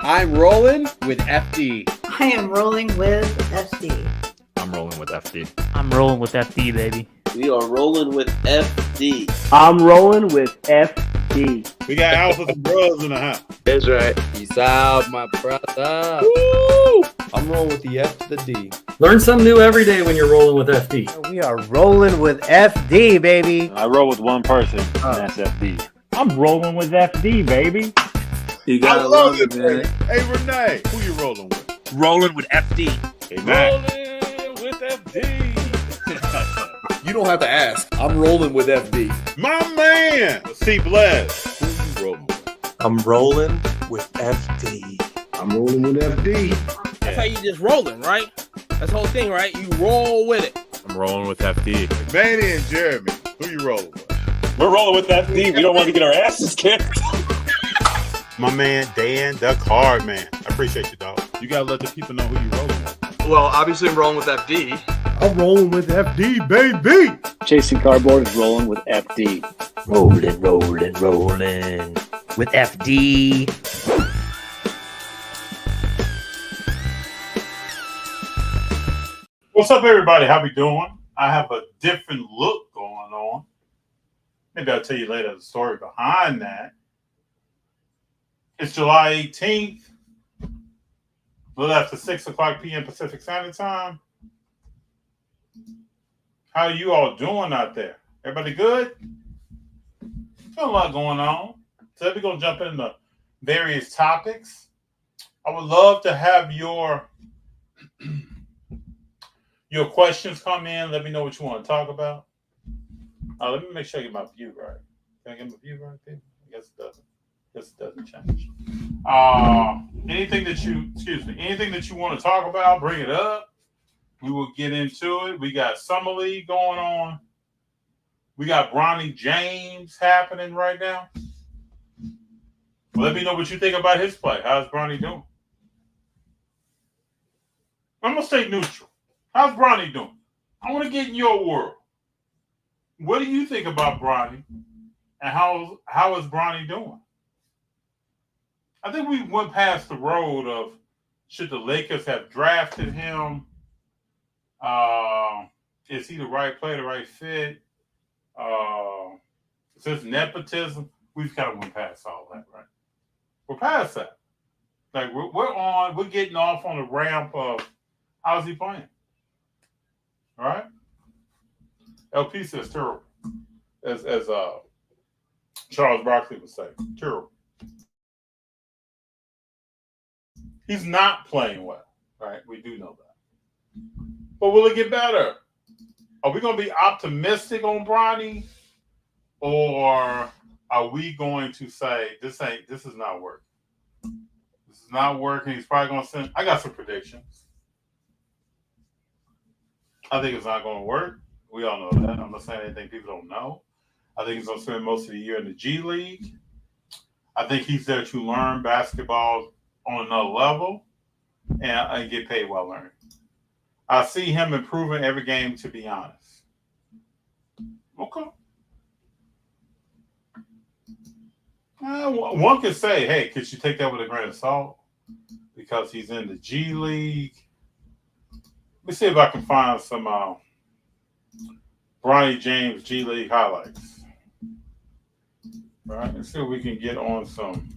I'm rolling with FD. I am rolling with FD. I'm rolling with FD. I'm rolling with FD, baby. We are rolling with FD. I'm rolling with FD. We got alphas and bros in the house. That's right. Peace out, my brother. Woo! I'm rolling with the F to the D. Learn something new every day when you're rolling with FD. We are rolling with FD, baby. I roll with one person, and that's FD. I'm rolling with FD, baby. You I gotta love love it, man. Hey, Renee, who you rolling with? Rolling with FD. Hey, Matt. Rolling with FD. You don't have to ask. I'm rolling with FD. My man, C. Bless. Who you rolling with? I'm rolling with FD. I'm rolling with FD. That's how you just rolling, right? That's the whole thing, right? You roll with it. I'm rolling with FD. Manny and Jeremy, who you rolling with? We're rolling with FD. We don't want to get our asses kicked. My man, Dan, the card man. I appreciate you, dog. You gotta let the people know who you rolling with. Well, obviously I'm rolling with FD. I'm rolling with FD, baby. Jason Cardboard is rolling with FD. Rolling with FD. What's up, everybody? How we doing? I have a different look going on. Maybe I'll tell you later the story behind that. It's July 18th, a little after 6 o'clock p.m. Pacific Standard Time. How are you all doing out there? Everybody good? Got a lot going on. So we're going to jump into various topics. I would love to have your questions come in. Let me know what you want to talk about. Let me make sure I get my view right. Can I get my view right there? I guess it doesn't. It doesn't change. Anything that you want to talk about, bring it up. We will get into it. We got Summer League going on. We got Bronny James happening right now. Let me know what you think about his play. How's Bronny doing? I'm gonna stay neutral. How's Bronny doing? I want to get in your world. What do you think about Bronny? And how is Bronny doing? I think we went past the road of should the Lakers have drafted him? Is he the right player, the right fit? Is this nepotism? We've kind of went past all that, right? We're past that. Like we're getting off on the ramp of how's he playing? All right? LP says terrible. As Charles Barkley would say, terrible. He's not playing well, right? We do know that. But will it get better? Are we going to be optimistic on Bronny? Or are we going to say, this is not working? This is not working. He's probably going to send. I got some predictions. I think it's not going to work. We all know that. I'm not saying anything people don't know. I think he's going to spend most of the year in the G League. I think he's there to learn basketball on another level and get paid while learning. I see him improving every game, to be honest. Okay. One could say, hey, could you take that with a grain of salt? Because he's in the G League. Let me see if I can find some Bronny James G League highlights. All right, let's see if we can get on some.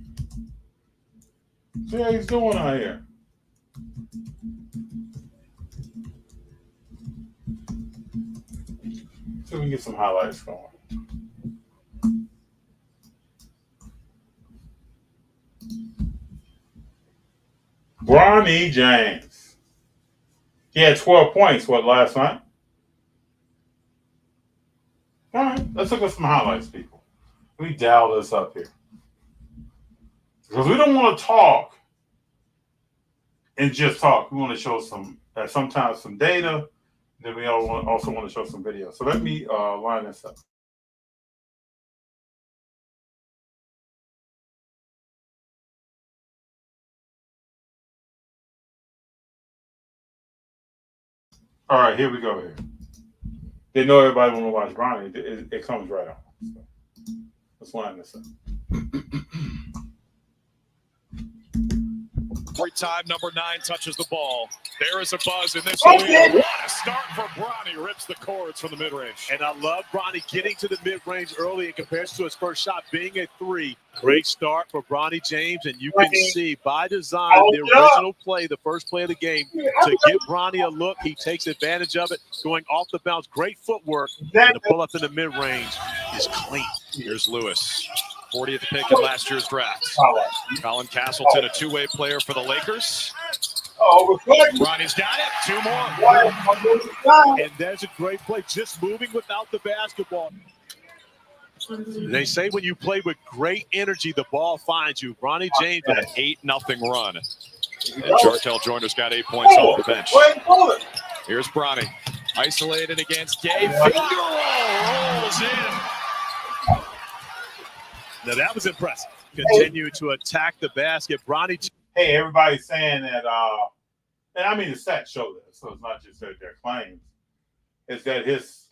See how he's doing out here. See if we can get some highlights going. Bronny James. He had 12 points, last night? All right, let's look at some highlights, people. Let me dial this up here. Because we don't want to talk and just talk. We want to show sometimes some data. Then we also want to show some video. So let me line this up. All right, here we go here. They know everybody want to watch Bronny. It comes right on. So let's line this up. Every time number 9 touches the ball, there is a buzz in this league. What a start for Bronny. Rips the cords from the mid-range. And I love Bronny getting to the mid-range early in comparison to his first shot being a 3. Great start for Bronny James, and you can see by design the original play, the first play of the game, to give Bronny a look. He takes advantage of it, going off the bounce. Great footwork, and the pull up in the mid-range is clean. Here's Lewis, 40th pick in last year's draft. Colin Castleton, a two-way player for the Lakers. Bronny's got it. 2 more. And there's a great play, just moving without the basketball. They say when you play with great energy, the ball finds you. Bronny James An 8-0 run. And Jartel Joiner's got 8 points off the bench. Here's Bronny. Isolated against Gay. Finger roll. Rolls in. Now that was impressive. Continue to attack the basket. Bronny. Hey, everybody's saying that, and I mean the stats show this, so it's not just their claims. Is that his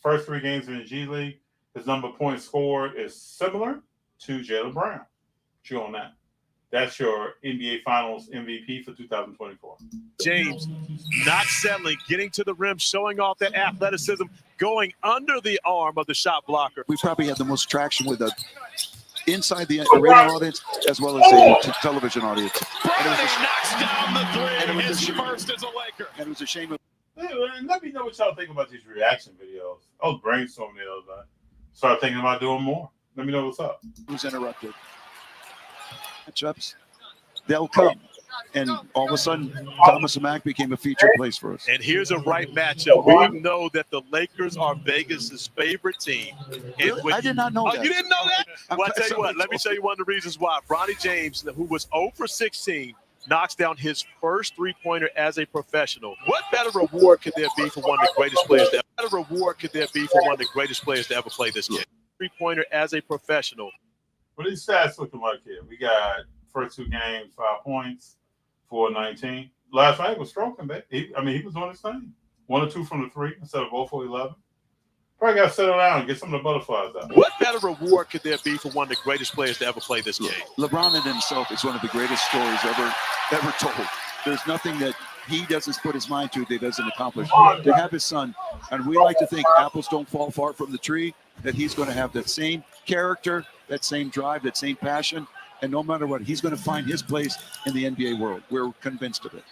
first three games in the G League, his number of points scored is similar to Jaylen Brown. Chew on that. That's your NBA Finals MVP for 2024. James not settling, getting to the rim, showing off that athleticism, going under the arm of the shot blocker. We probably had the most traction with the inside the arena audience as well as the television audience. Bronny knocks down the 3. His first as a Laker. And it was a shame. Let me know what y'all think about these reaction videos. I was brainstorming the other night. Started thinking about doing more. Let me know what's up. Who's interrupted? Matchups, they'll come. And all of a sudden, Thomas and Mack became a featured place for us. And here's a right matchup. We know that the Lakers are Vegas's favorite team. I did not know that. You didn't know that? Well, I tell you what, let me tell you one of the reasons why. Bronny James, who was 0 for 16, knocks down his first three-pointer as a professional. What better reward could there be for one of the greatest players to ever play this game? Three-pointer as a professional. What are these stats looking like here? We got first 2 games, 5 points, 4-19. Last night was stroking, baby. He was doing his thing. 1 or 2 from the 3 instead of 0 for 11. Probably got to settle down and get some of the butterflies out. What better reward could there be for one of the greatest players to ever play this game? LeBron in himself is one of the greatest stories ever told. There's nothing that he doesn't put his mind to that he doesn't accomplish. To have his son, and we like to think apples don't fall far from the tree, that he's going to have that same character, that same drive, that same passion, and no matter what, he's going to find his place in the NBA world. We're convinced of it.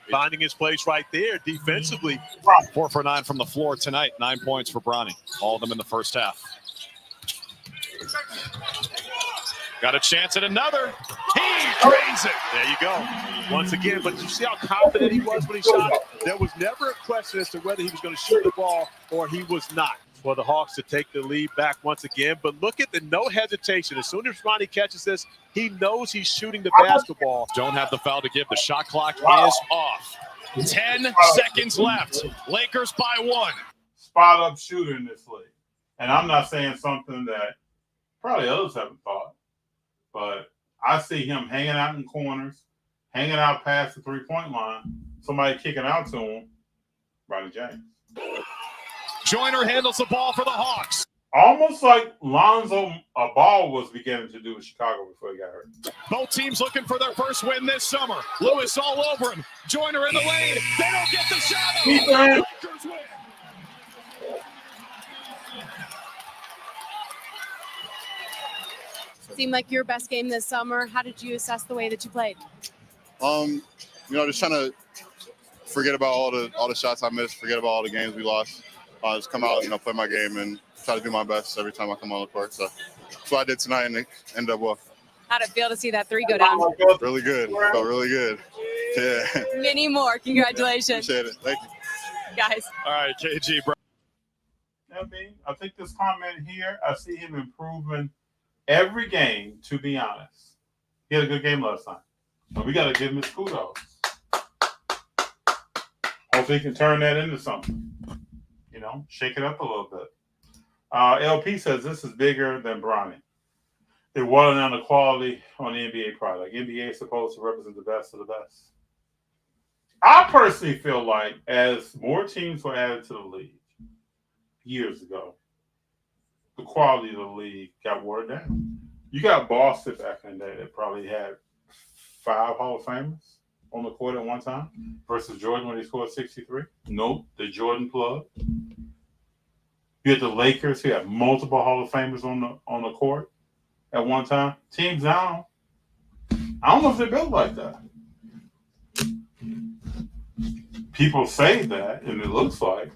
Finding his place right there defensively. 4 for 9 from the floor tonight. 9 points for Bronny. All of them in the first half. Got a chance at another. He drains it. There you go. Once again, but you see how confident he was when he shot it? There was never a question as to whether he was going to shoot the ball or he was not. For the Hawks to take the lead back once again. But look at the no hesitation. As soon as Bronny catches this, he knows he's shooting the basketball. Don't have the foul to give. The shot clock is off. 10 seconds left. Lakers by 1. Spot up shooter in this league. And I'm not saying something that probably others haven't thought, but I see him hanging out in corners, hanging out past the 3-point line, somebody kicking out to him, Bronny James. Joyner handles the ball for the Hawks. Almost like Lonzo Ball was beginning to do in Chicago before he got hurt. Both teams looking for their first win this summer. Lewis all over him. Joyner in the lane. They don't get the shot. Lakers win. Seemed like your best game this summer. How did you assess the way that you played? Just trying to forget about all the shots I missed, forget about all the games we lost. Just come out, play my game and try to do my best every time I come on the court. So that's what I did tonight, and it ended up well. How'd it feel to see that 3 go down? Really good. Felt really good. Yeah. Many more. Congratulations. Appreciate it. Thank you. Guys. All right, KG, bro. I think this comment here, I see him improving every game, to be honest. He had a good game last night. But we got to give him his kudos. Hopefully he can turn that into something. Shake it up a little bit. LP says this is bigger than Bronny. They're watering down the quality on the NBA product. NBA is supposed to represent the best of the best. I personally feel like as more teams were added to the league years ago, the quality of the league got watered down. You got Boston back in the day that probably had 5 Hall of Famers on the court at one time versus Jordan when he scored 63? Nope, the Jordan plug. You had the Lakers who had multiple Hall of Famers on the court at one time. Teams now, I don't know if they're built like that. People say that, and it looks like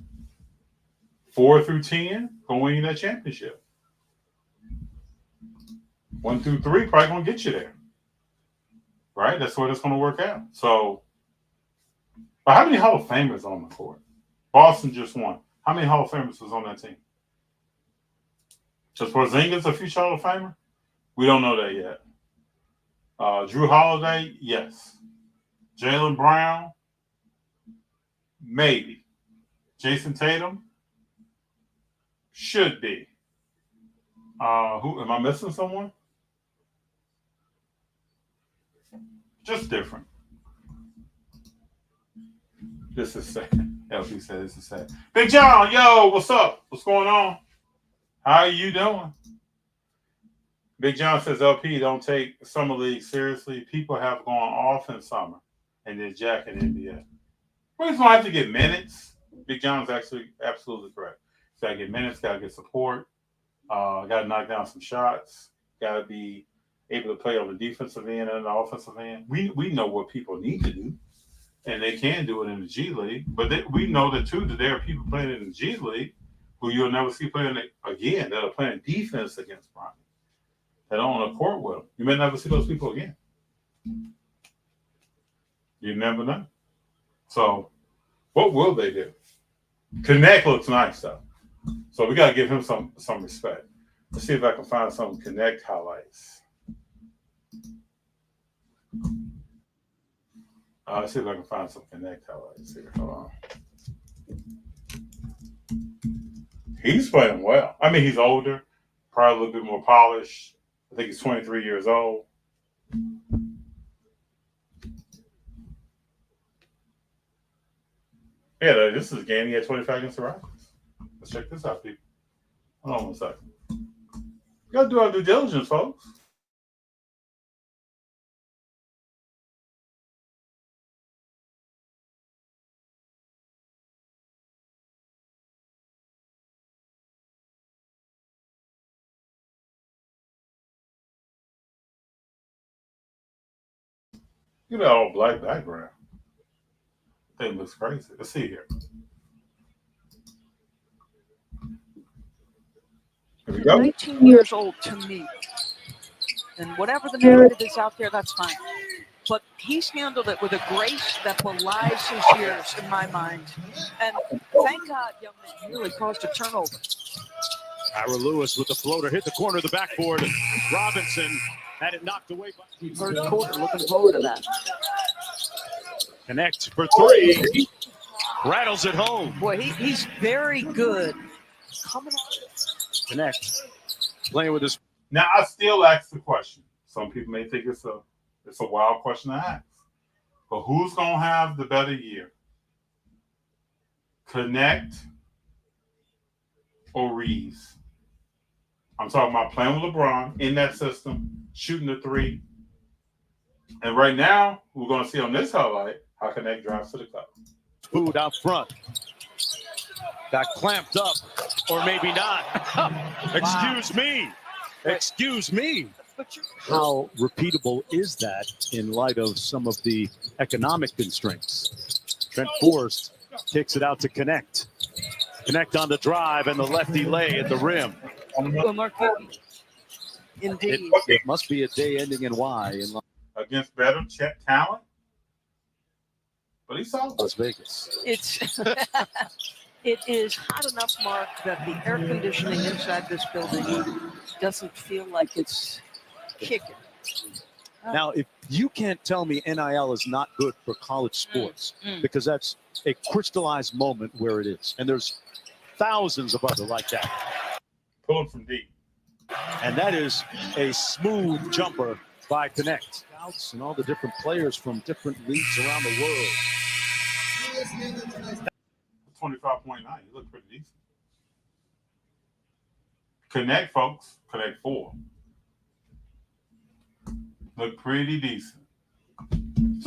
4 through 10 gonna win you that championship. 1 through 3 probably gonna get you there, right? That's where it's gonna work out. So, but how many Hall of Famers on the court? Boston just won. How many Hall of Famers was on that team? Just Porzingis a future Hall of Famer? We don't know that yet. Drew Holiday, yes. Jaylen Brown, maybe. Jason Tatum, should be. Who am I missing? Someone? Just different. This is sad. LP said this is sad. Big John, yo, what's up? What's going on? How are you doing? Big John says, LP, don't take summer league seriously. People have gone off in summer and then jack in NBA. Well, he's gonna have to get minutes. Big John's actually absolutely correct. He's gotta get minutes, gotta get support, gotta knock down some shots, gotta be able to play on the defensive end and the offensive end. We know what people need to do, and they can do it in the G League. But we know that too that there are people playing in the G League who you'll never see playing again, that are playing defense against Bronny, that are on the court with him. You may never see those people again. You never know. So, what will they do? Connect looks nice though, so we gotta give him some respect. Let's see if I can find some Connect highlights. Let's see if I can find some Connect highlights here. Hold on. He's playing well. I mean, he's older, probably a little bit more polished. I think he's 23 years old. Yeah, this is a game he had 25 against the Rockets. Let's check this out, people. Hold on one second. We got to do our due diligence, folks. Look at that all black background. Thing looks crazy. Let's see here. Here we go. 19 years old to me. And whatever the narrative is out there, that's fine. But he's handled it with a grace that belies his years in my mind. And thank God, young man, he really caused a turnover. Ira Lewis with the floater, hit the corner of the backboard. Robinson had it knocked away. First quarter, looking forward to that. Connect for 3. Rattles it home. Boy, he's very good. Coming out. Connect. Playing with his. Now, I still ask the question. Some people may think it's a wild question to ask. But who's going to have the better year? Connect or Reeves? I'm talking about playing with LeBron in that system, shooting the 3. And right now, we're going to see on this highlight how Connect drives to the cup. Food out front. Got clamped up, or maybe not. Excuse me. Excuse me. How repeatable is that in light of some of the economic constraints? Trent Forrest kicks it out to Connect. Connect on the drive and the lefty lay at the rim. Indeed. It must be a day ending in Y against better talent. But he's solid. Las Vegas. It is hot enough, Mark, that the air conditioning inside this building doesn't feel like it's kicking. Now, if you can't tell me NIL is not good for college sports, because that's a crystallized moment where it is, and there's thousands of other like that. Pulling from deep. And that is a smooth jumper by Connect. Scouts and all the different players from different leagues around the world. 25.9. You look pretty decent. Connect, folks. Connect 4. Look pretty decent.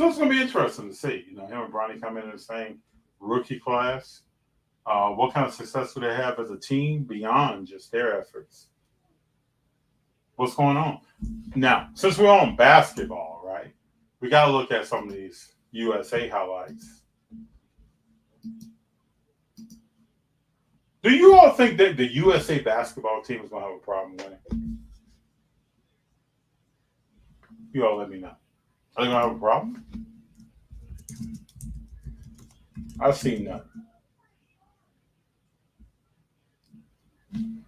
So it's going to be interesting to see. You know, him and Bronny come in the same rookie class. What kind of success do they have as a team beyond just their efforts? What's going on? Now, since we're on basketball, right, we got to look at some of these USA highlights. Do you all think that the USA basketball team is going to have a problem winning? You all let me know. Are they going to have a problem? I've seen none.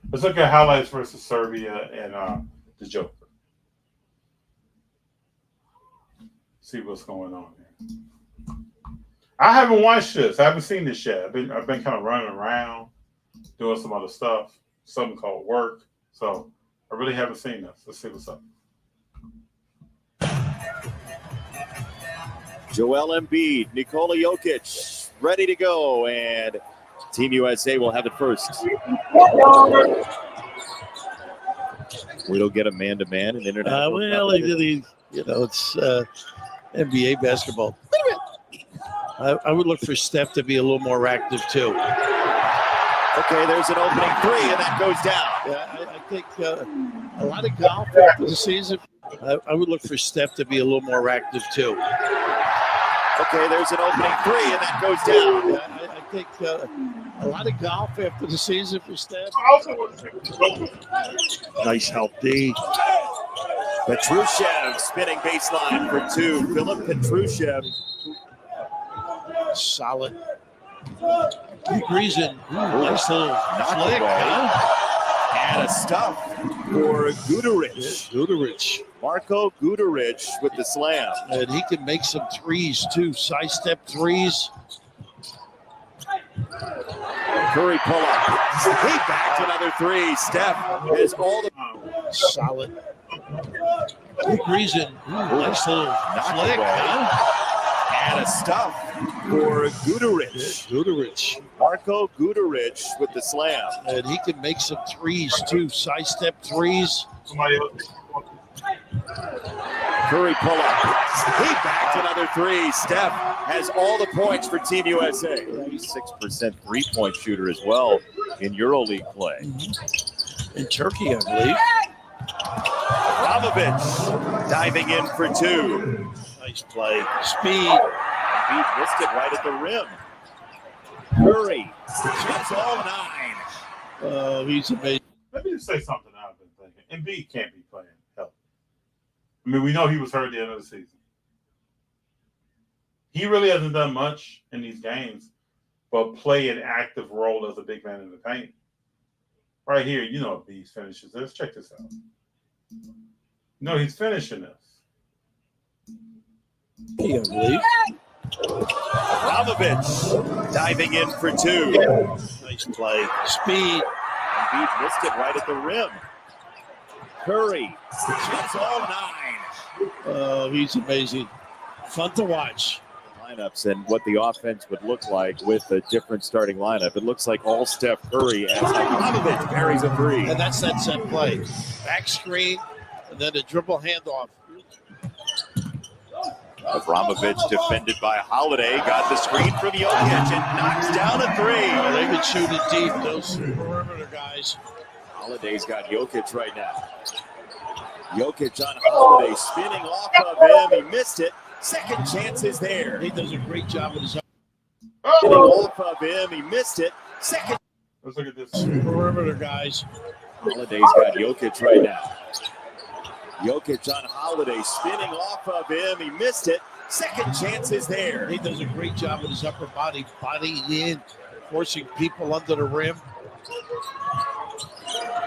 Let's look at highlights versus Serbia and the Joker. See what's going on here. I haven't watched this. I haven't seen this yet. I've been kind of running around, doing some other stuff, something called work. So I really haven't seen this. Let's see what's up. Joel Embiid, Nikola Jokic, ready to go, and Team USA will have it first. We don't get a man-to-man in international. Well, it's NBA basketball. I would look for Steph to be a little more active too. Okay, there's an opening three, and that goes down. Yeah, I think a lot of golf after the season. I would look for Steph to be a little more active too. Okay, there's an opening three, and that goes down. Yeah, I think a lot of golf after the season for Steph. Nice help, D. Petrushev spinning baseline for two. Philip Petrushev. Solid. Deep reason. Nice little flick. And a stuff for Guduric. Guduric. Marko Guduric with the slam. And he can make some threes, too. Side-step threes. Curry pull-up. He backed another three. Steph has all the... Solid. Deep reason. Nice little flick. And a stuff for Guduric. Guduric. Marko Guduric with the slam. And he can make some threes, too. Side-step threes. Curry pull-up. He backed another three. Steph has all the points for Team USA. 6% three-point shooter as well in EuroLeague play. In Turkey, I believe. Abramovich diving in for two. Nice play. Speed. He missed it right at the rim. Curry. That's all nine. Oh, he's amazing. Let me just say something I've been thinking. Embiid can't be playing healthy. I mean, we know he was hurt at the end of the season. He really hasn't done much in these games, but play an active role as a big man in the paint. Right here, you know Embiid finishes this. Check this out. No, he's finishing this. I believe. Abramovich diving in for two. Nice play. Speed. Embiid missed it right at the rim. Curry. That's all nine. Oh, he's amazing. Fun to watch. Lineups and what the offense would look like with a different starting lineup. It looks like all Steph Curry as Abramovich buries a three. And that's that set play. Back screen, and then a dribble handoff. Abramovich defended by Holiday. Got the screen from Jokic and knocks down a three. Oh, they can shoot it deep, those perimeter guys. Holiday's got Jokic right now. Jokic on Holiday, spinning off of him. He missed it. Second chance is there. He does a great job with his spinning off of him. He missed it. Second. Let's look at this. Perimeter guys. Holiday's got Jokic right now. Jokic on Holiday, spinning off of him. He missed it. Second chance is there. He does a great job with his upper body, bodying in, forcing people under the rim.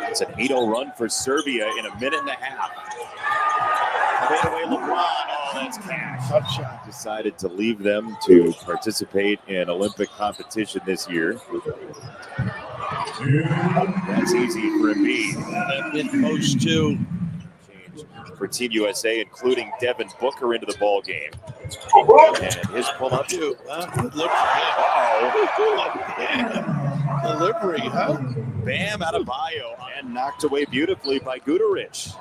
It's an 8-0 run for Serbia in a minute and a half. Fadeaway LeBron. Oh, that's cash. Tough shot. Decided to leave them to participate in Olympic competition this year. That's easy for Embiid. That mid-post, too. For Team USA, including Devin Booker into the ball game. And his pull-up. Good look for him. Uh-oh. Delivery, huh? Bam Adebayo. And knocked away beautifully by Guduric.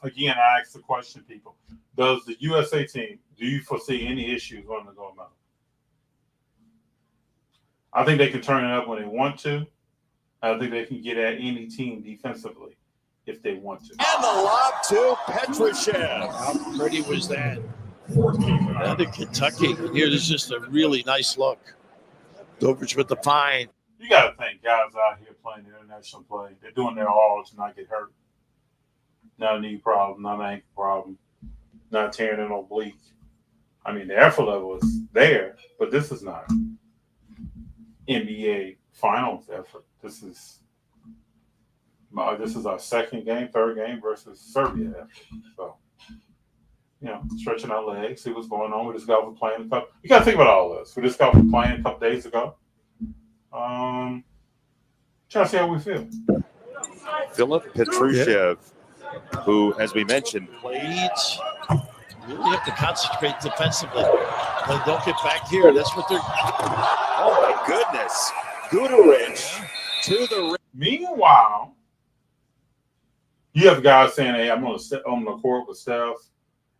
Again, I asked the question, people. Does the USA team, do you foresee any issues running the gold medal? I think they can turn it up when they want to. I think they can get at any team defensively if they want to. And the lob to Petrushev. How pretty was that? Down to Kentucky. Here, this is just a really nice look. Dover's with the fine. You got to think guys out here playing the international play. They're doing their all to not get hurt. Not a knee problem, not an ankle problem, not tearing an oblique. I mean, the effort level is there, but this is not NBA Finals effort. This is our second game, third game versus Serbia effort. So, stretching our legs, see what's going on. We just got off playing a couple. You got to think about all this. We just got off playing a couple days ago. Trying to see how we feel. Philip Petrushev, who, as we mentioned, Leads. You really have to concentrate defensively. But don't get back here. That's what they're. Oh my goodness, Guduric to the rim. Meanwhile, you have guys saying, "Hey, I'm on the court with Steph,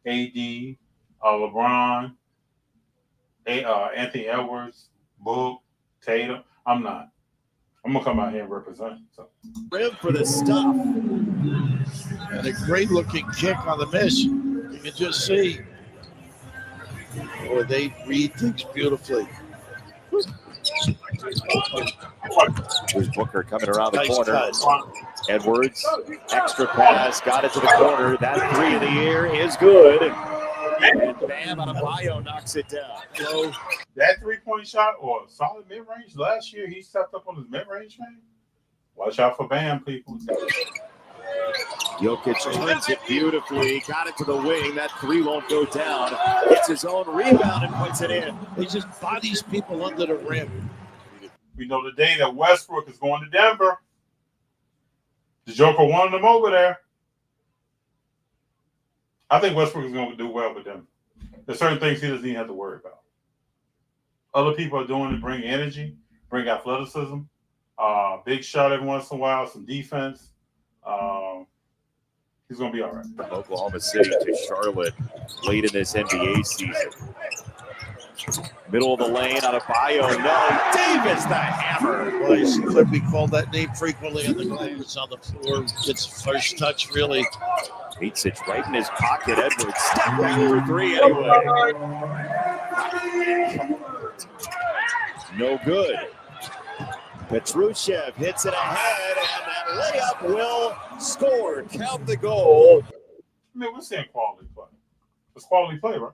AD, LeBron, Anthony Edwards, Book, Tatum." I'm not. I'm gonna come out here and represent. So. Rim for the stop. And a great looking kick on the miss. You can just see. Boy, they read things beautifully. Here's Booker coming around the Nice corner. cut. Edwards, extra pass, got it to the corner. That three in the air is good. And Bam Adebayo knocks it down. So that 3-point shot or solid mid-range last year, he stepped up on his mid-range game. Watch out for Bam, people. Jokic turns it beautifully, got it to the wing. That three won't go down. Gets his own rebound and puts it in. He just bodies people under the rim. We know the day that Westbrook is going to Denver. The Joker wanted him over there. I think Westbrook is going to do well with them. There's certain things he doesn't even have to worry about. Other people are doing it, bring energy, bring athleticism, big shot every once in a while, some defense. He's going to be all right. From Oklahoma City to Charlotte late in this NBA season. Middle of the lane, Adebayo, no. Davis, the hammer. Well, you see Clippy called that name frequently on the glass on the floor. Gets first touch, really. Beats it right in his pocket. Edwards step back for three anyway. No good. Petrushev hits it ahead, and that layup will score. Count the goal. I mean, we're seeing quality play. It's quality play, right?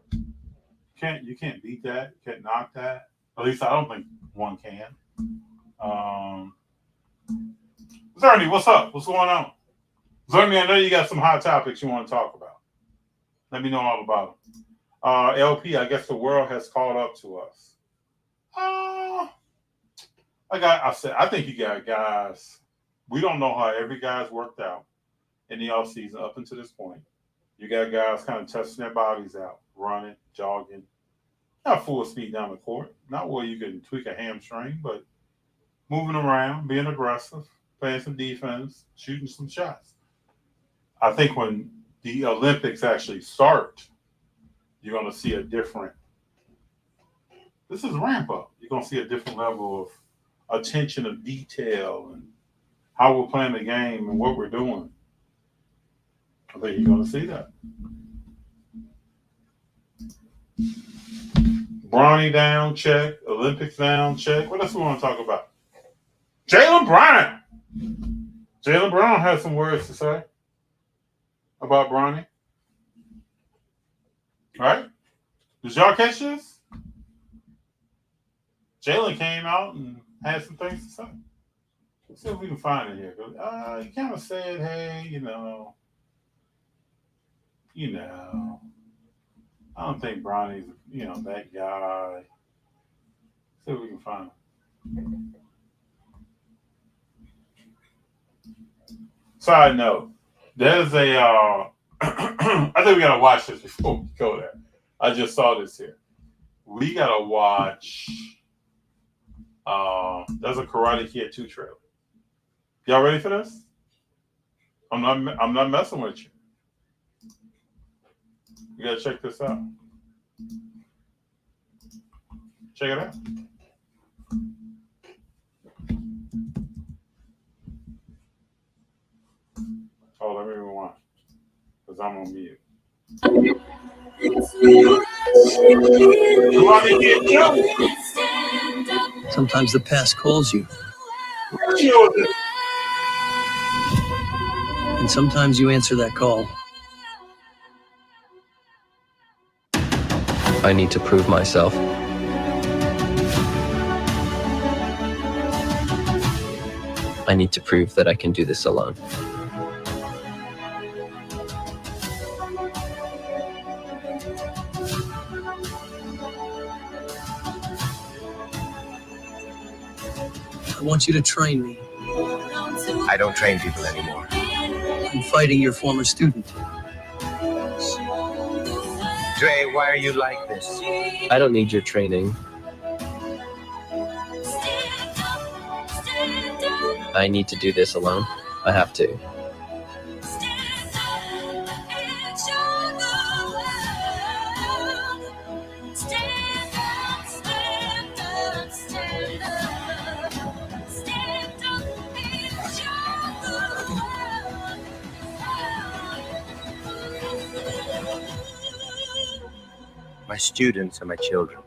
You can't beat that. You can't knock that. At least I don't think one can. Zerny, what's up? What's going on? Zerny, I know you got some hot topics you want to talk about. Let me know all about them. LP, I guess the world has caught up to us. I think you got guys. We don't know how every guy's worked out in the offseason up until this point. You got guys kind of testing their bodies out, running, jogging, not full speed down the court, not where you can tweak a hamstring, but moving around, being aggressive, playing some defense, shooting some shots. I think when the Olympics actually start, you're going to see a different. This is ramp up. You're going to see a different level of attention of detail and how we're playing the game and what we're doing. I think you're going to see that. Bronny down, check. Olympics down, check. What else we want to talk about? Jaylen Brown. Jaylen Brown has some words to say about Bronny. Right? Did y'all catch this? Jaylen came out and had some things to say. Let's see if we can find it here. He kind of said, hey, you know, I don't think Bronny's, that guy. See if we can find him. Side note, there's a, I think we got to watch this before we go there. I just saw this here. We got to watch, there's a Karate Kid 2 trailer. Y'all ready for this? I'm not messing with you. You gotta check this out. Check it out. Oh, let me rewind. Because I'm on mute. Sometimes the past calls you. And sometimes you answer that call. I need to prove myself. I need to prove that I can do this alone. I want you to train me. I don't train people anymore. I'm fighting your former student. Dre, why are you like this? I don't need your training. I need to do this alone. I have to. My students are my children.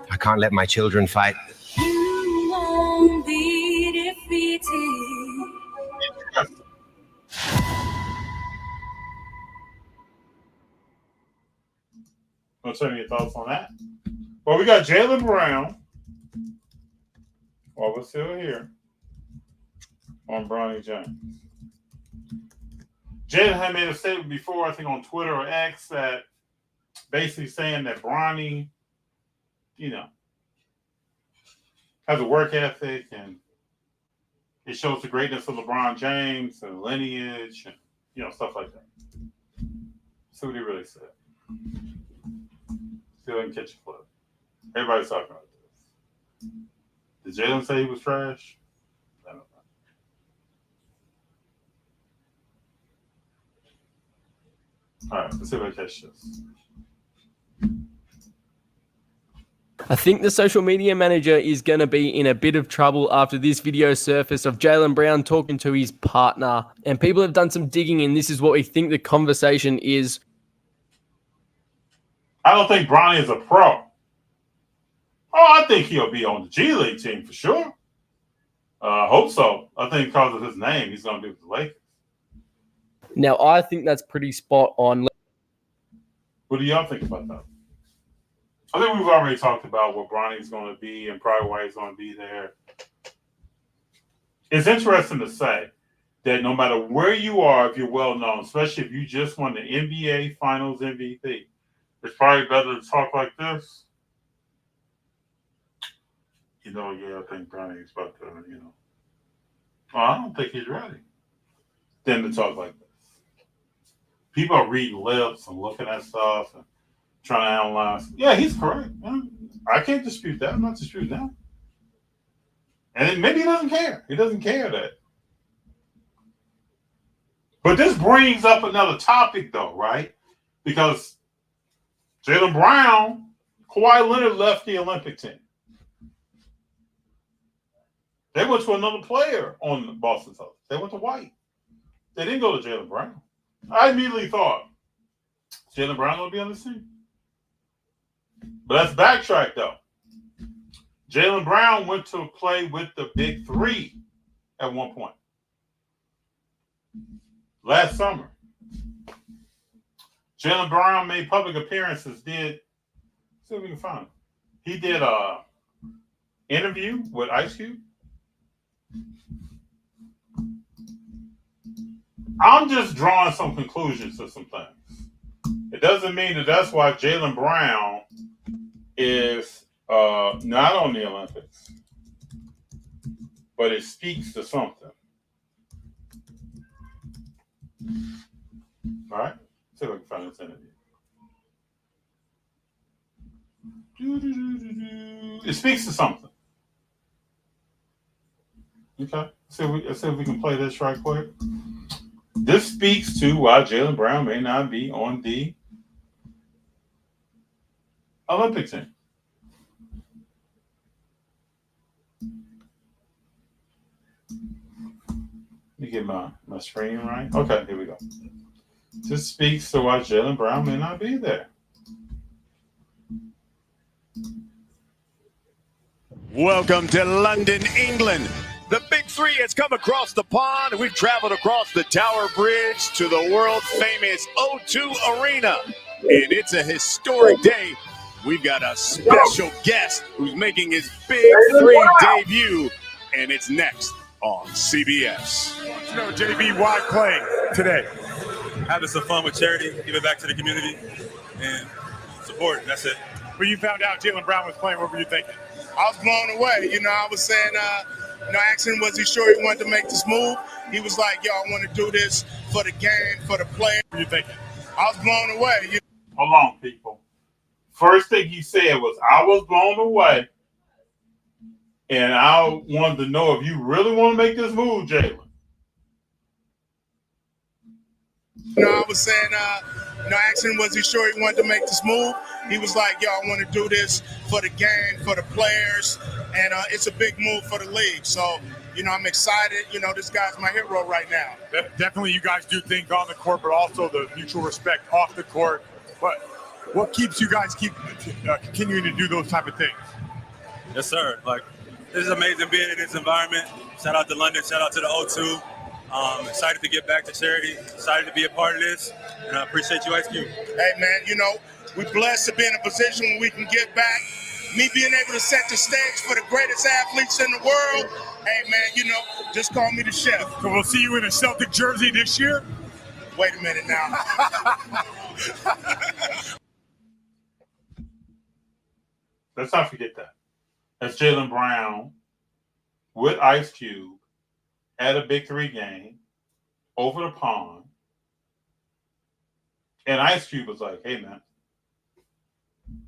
I can't let my children fight. You won't be defeated. Want to tell me your thoughts on that? Well, we got Jaylen Brown. While we're still here on Bronny James. Jaylen had made a statement before, I think on Twitter or X, that basically saying that Bronny, you know, has a work ethic and it shows the greatness of LeBron James and lineage and, you know, stuff like that. See what he really said. Still didn't catch a flip. Everybody's talking about this. Did Jaylen say he was trash? I don't know. All right, let's see if I catch this. I think the social media manager is going to be in a bit of trouble after this video surfaced of Jaylen Brown talking to his partner. And people have done some digging, and this is what we think the conversation is. I don't think Bronny is a pro. Oh, I think he'll be on the G League team for sure. I hope so. I think because of his name, he's going to be with the Lakers. Now, I think that's pretty spot on. What do y'all think about that? I think we've already talked about what Bronny's going to be and probably why he's going to be there. It's interesting to say that no matter where you are, if you're well known, especially if you just won the NBA Finals MVP, it's probably better to talk like this. You know, yeah, I think Bronny's about to, you know. Oh, I don't think he's ready. Than to talk like this. People are reading lips and looking at stuff and trying to analyze. Yeah, he's correct. I can't dispute that. I'm not disputing that. And maybe he doesn't care. He doesn't care that. But this brings up another topic, though, right? Because Jaylen Brown, Kawhi Leonard left the Olympic team. They went to another player on the Boston Celtics. They went to White. They didn't go to Jaylen Brown. I immediately thought, Jaylen Brown going to be on this team? But let's backtrack, though. Jaylen Brown went to play with the Big Three at one point. Last summer. Jaylen Brown made public appearances, see if we can find him. He did an interview with Ice Cube. I'm just drawing some conclusions to some things. It doesn't mean that that's why Jaylen Brown is not on the Olympics, but it speaks to something. All right, see if I can find this interview. It speaks to something. Okay, let's see if we can play this right quick. This speaks to why Jaylen Brown may not be on the Olympic team. Let me get my screen right. Okay, here we go. This speaks to why Jaylen Brown may not be there. Welcome to London, England. The Big Three has come across the pond. We've traveled across the Tower Bridge to the world-famous O2 Arena. And it's a historic day. We've got a special guest who's making his Big Three debut, and it's next on CBS. You know, JB, why play today? Having some fun with charity, giving back to the community, and support. That's it. When you found out Jaylen Brown was playing, what were you thinking? I was blown away. You know, I was saying, asking him, was he sure he wanted to make this move? He was like, yo, I want to do this for the game, for the player. What were you thinking? I was blown away. Hold on, people. First thing he said was, I was blown away. And I wanted to know if you really want to make this move, Jaylen. I was saying, asking him, was he sure he wanted to make this move? He was like, yo, I want to do this for the game, for the players, and it's a big move for the league. So, I'm excited. This guy's my hero right now. Definitely you guys do things on the court, but also the mutual respect off the court. But what keeps you guys continuing to do those type of things? Yes, sir. This is amazing being in this environment. Shout out to London. Shout out to the O2. Excited to get back to charity. Excited to be a part of this. And I appreciate you, Ice Cube. Hey, man, we're blessed to be in a position where we can get back. Me being able to set the stage for the greatest athletes in the world. Hey, man, just call me the chef. So we'll see you in a Celtic jersey this year? Wait a minute now. Let's not forget that. That's Jaylen Brown with Ice Cube at a Big Three game over the pond. And Ice Cube was like, hey, man,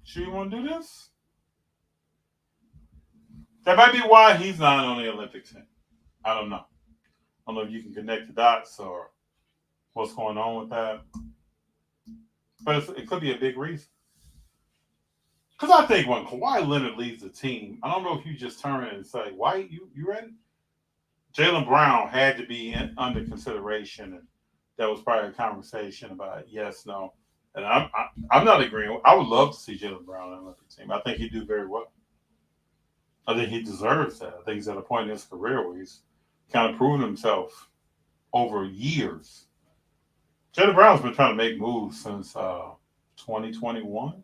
sure you want to do this? That might be why he's not on the Olympic team. I don't know. I don't know if you can connect the dots or what's going on with that. But it could be a big reason. Because I think when Kawhi Leonard leaves the team, I don't know if you just turn and say, White, you ready? Jaylen Brown had to be under consideration, and that was probably a conversation about yes, no. And I'm not agreeing. I would love to see Jaylen Brown on the Olympic team. I think he'd do very well. I think he deserves that. I think he's at a point in his career where he's kind of proven himself over years. Jaylen Brown's been trying to make moves since 2021,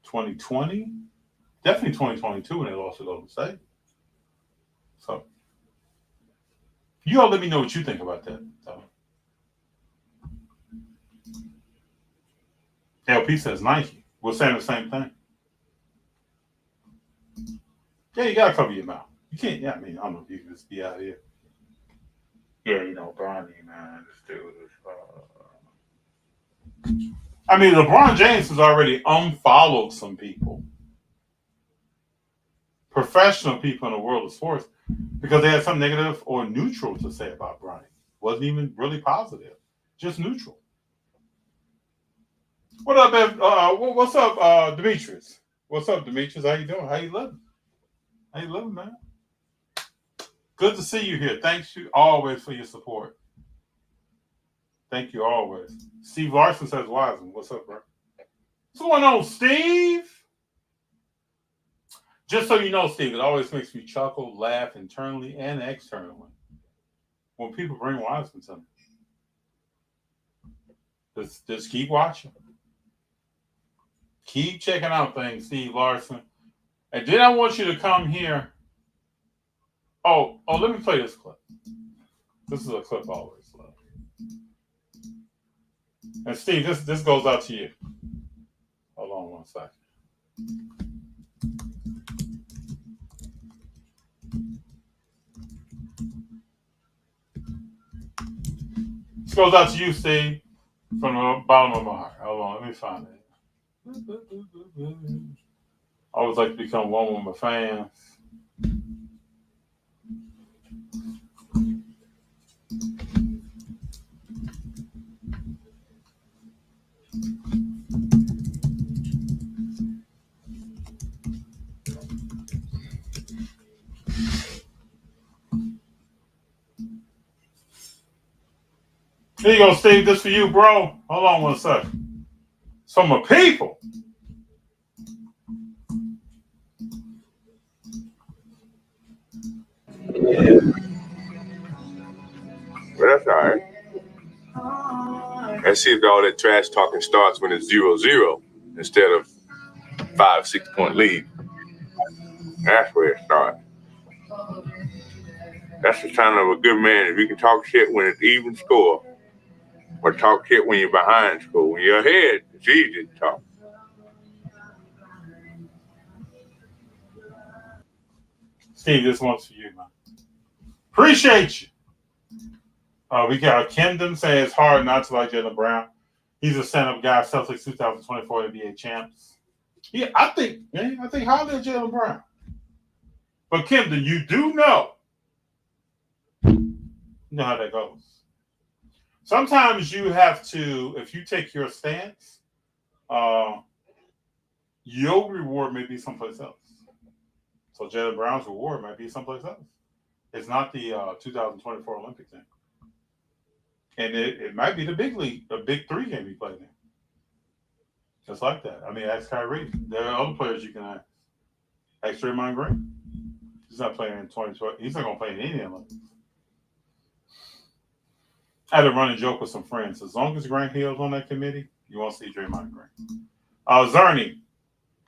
2020, definitely 2022 when they lost to Golden State. So, you all let me know what you think about that. LP says Nike. We're saying the same thing. Yeah, you gotta cover your mouth. You can't. Yeah, I don't know if you can just be out here. Yeah, Bronny, man, this dude is. LeBron James has already unfollowed some people, professional people in the world of sports, because they had something negative or neutral to say about Bronny. Wasn't even really positive, just neutral. What up, what's up, Demetrius? What's up, Demetrius? How you doing? How you living? How you living, man? Good to see you here. Thanks you always for your support. Thank you always. Steve Larson says Wiseman. What's up, bro? What's going on, Steve? Just so you know, Steve, it always makes me chuckle, laugh internally and externally when people bring Wiseman to me. Just keep watching. Keep checking out things, Steve Larson. And then I want you to come here. Oh, let me play this clip. This is a clip I always love. And Steve, this goes out to you. Hold on 1 second. This goes out to you, Steve, from the bottom of my heart. Hold on, let me find it. I always like to become one with my fans. Here you go, Steve. This for you, bro. Hold on one second. Some of people. Yeah. But that's all right. Let's see if all that trash talking starts when it's 0-0 instead of 5-6 point lead. That's where it starts. That's the sign of a good man. If you can talk shit when it's even score, or talk shit when you're behind score. When you're ahead, it's easy to talk. Steve, this one's for you, man. Appreciate you. We got Kendon saying it's hard not to like Jaylen Brown. He's a stand-up guy. Celtics 2024 NBA champs. Yeah, I think highly of Jaylen Brown. But Kendon, you do know how that goes. Sometimes you have to, if you take your stance, your reward may be someplace else. So Jaylen Brown's reward might be someplace else. It's not the 2024 Olympic thing. And it might be the big league, the big three game he played in. Just like that. I mean, ask Kyrie. There are other players you can ask. Ask Draymond Green. He's not playing in 2012. He's not going to play in any Olympics. I had a running joke with some friends. As long as Grant Hill's on that committee, you won't see Draymond Green. Zerny,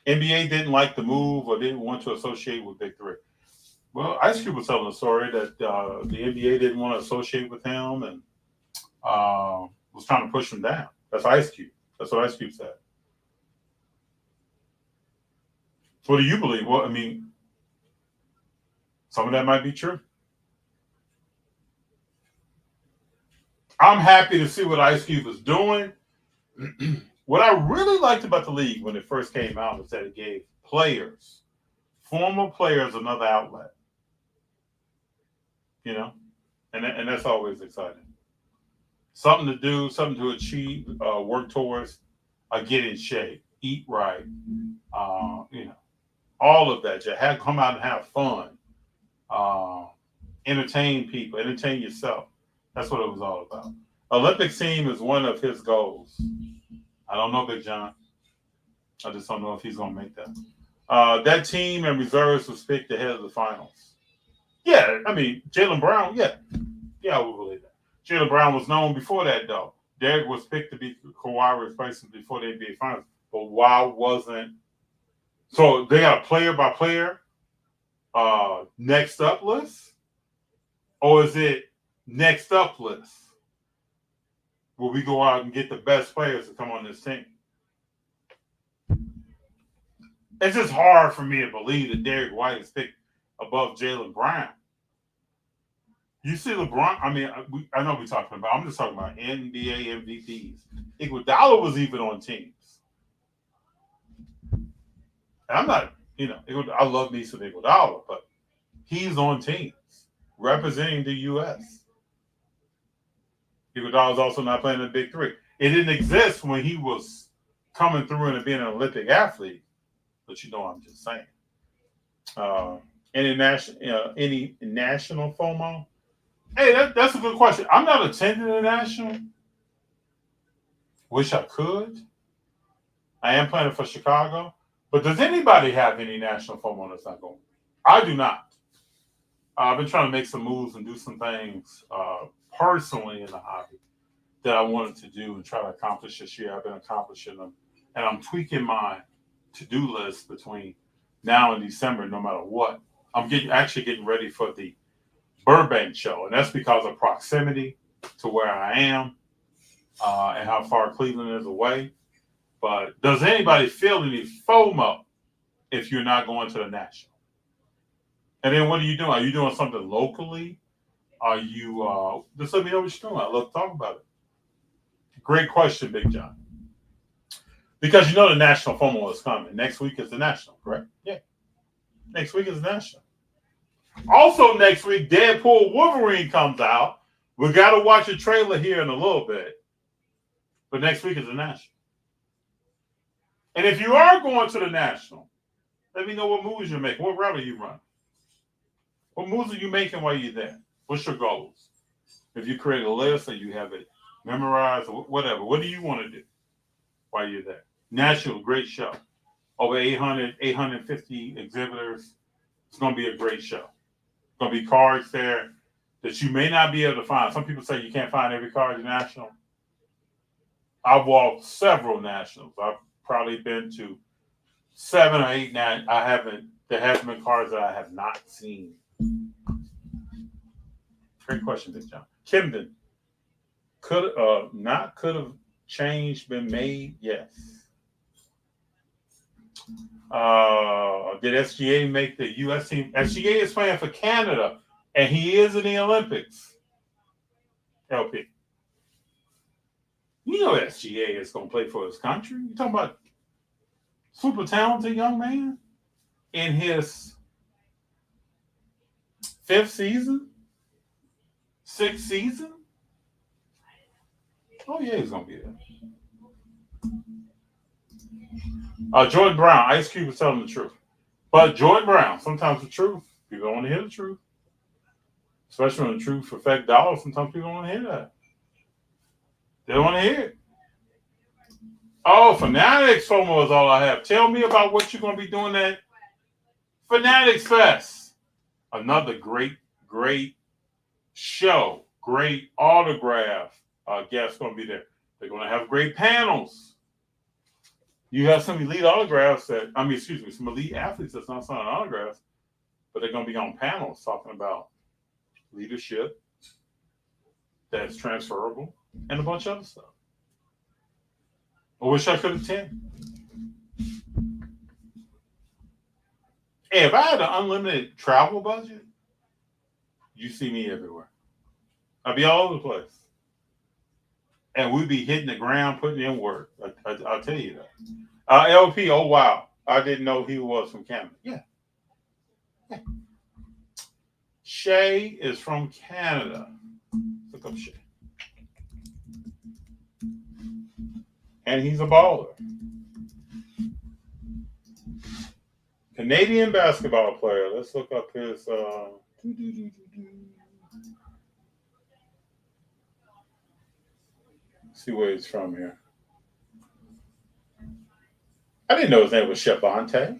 NBA didn't like the move or didn't want to associate with Big Three. Well, Ice Cube was telling a story that the NBA didn't want to associate with him and was trying to push him down. That's Ice Cube. That's what Ice Cube said. What do you believe? Well, I mean, some of that might be true. I'm happy to see what Ice Cube is doing. What I really liked about the league when it first came out was that it gave players, former players, another outlet. You know, and that's always exciting. Something to do, something to achieve, work towards, get in shape, eat right, you know, all of that. Just come out and have fun, entertain people, entertain yourself. That's what it was all about. Olympic team is one of his goals. I don't know, Big John. I just don't know if he's going to make that. That team and reserves was picked ahead of the finals. Yeah, I mean, Jaylen Brown, yeah, I would believe that. Jaylen Brown was known before that, though. Derek was picked to be Kawhi replacement before the NBA Finals, but why wasn't? So they got a player-by-player next up list, or is it next up list? Will we go out and get the best players to come on this team? It's just hard for me to believe that Derek White is picked above Jaylen Brown. You see LeBron, I mean, I know we're talking about, I'm just talking about NBA MVPs. Iguodala was even on teams. And I'm not, you know, I love me some Iguodala, but he's on teams representing the U.S. Iguodala is also not playing in the Big Three. It didn't exist when he was coming through and being an Olympic athlete, but you know, I'm just saying. Any national FOMO? Hey, that's a good question. I'm not attending the national. Wish I could. I am planning for Chicago. But does anybody have any national FOMO that's not going? I do not. I've been trying to make some moves and do some things personally in the hobby that I wanted to do and try to accomplish this year. I've been accomplishing them. And I'm tweaking my to-do list between now and December, no matter what. I'm actually getting ready for the Burbank show, and that's because of proximity to where I am and how far Cleveland is away. But does anybody feel any FOMO if you're not going to the national? And then what are you doing? Are you doing something locally? Are you just let me know what you're doing. I'd love to talk about it. Great question, Big John. Because you know the national FOMO is coming. Next week is the national, correct? Yeah. Next week is the national. Also next week, Deadpool Wolverine comes out. We got to watch a trailer here in a little bit. But next week is the national. And if you are going to the national, let me know what moves you're making. What route are you running? What moves are you making while you're there? What's your goals? If you create a list or you have it memorize, whatever. What do you want to do while you're there? National, great show. Over 850 exhibitors. It's going to be a great show. Going to be cards there that you may not be able to find. Some people say you can't find every card at National. I've walked several Nationals. I've probably been to 7 or 8 now. There hasn't been cards that I have not seen. Great question, Big John. Kimden. Could have change been made? Yes. Did SGA make the U.S. team? SGA is playing for Canada, and he is in the Olympics. LP. You know SGA is going to play for his country. You're talking about super talented young man in his 5th season, 6th season. Oh, yeah, he's going to be there. Jordan Brown, Ice Cube was telling the truth. But Jordan Brown, sometimes the truth, people don't want to hear the truth. Especially when the truth affects dollars, sometimes people don't want to hear that. They don't want to hear it. Oh, Fanatics FOMO is all I have. Tell me about what you're going to be doing at Fanatics Fest. Another great show. Great autograph guests going to be there. They're going to have great panels. You have some elite autographs some elite athletes that's not signing autographs, but they're going to be on panels talking about leadership that's transferable and a bunch of other stuff. I wish I could attend. Hey, if I had an unlimited travel budget, you see me everywhere. I'd be all over the place. And we'd be hitting the ground, putting in work. I'll tell you that. LP, oh, wow. I didn't know he was from Canada. Yeah. Shay is from Canada. Look up Shay. And he's a baller. Canadian basketball player. Let's look up his. See where he's from here. I didn't know his name was Shavante.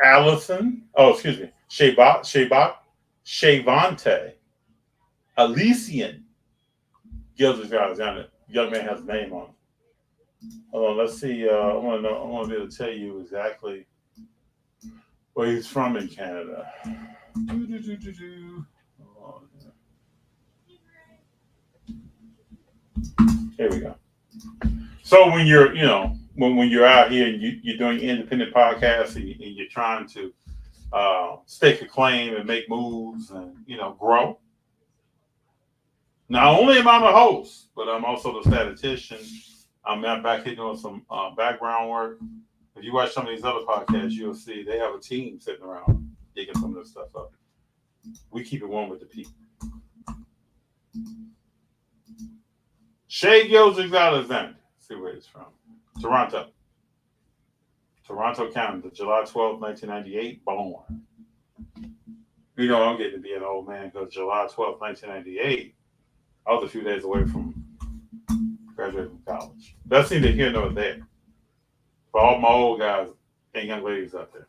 Allison. Oh, excuse me. Shavante. Elysian. Gilda's got his on it. Young man has a name on it. Hold on, let's see. I want to be able to tell you exactly where he's from in Canada. Here we go. So when you're, when you're out here and you're doing independent podcasts and you're trying to stake a claim and make moves and grow. Not only am I the host, but I'm also the statistician. I'm back here doing some background work. If you watch some of these other podcasts, you'll see they have a team sitting around digging some of this stuff up. We keep it one with the people. Shea Gilgeous-Alexander. See where he's from. Toronto, Canada, July 12th, 1998, born. I'm getting to be an old man because July 12th, 1998, I was a few days away from graduating from college. That's neither here nor there. For all my old guys and young ladies out there.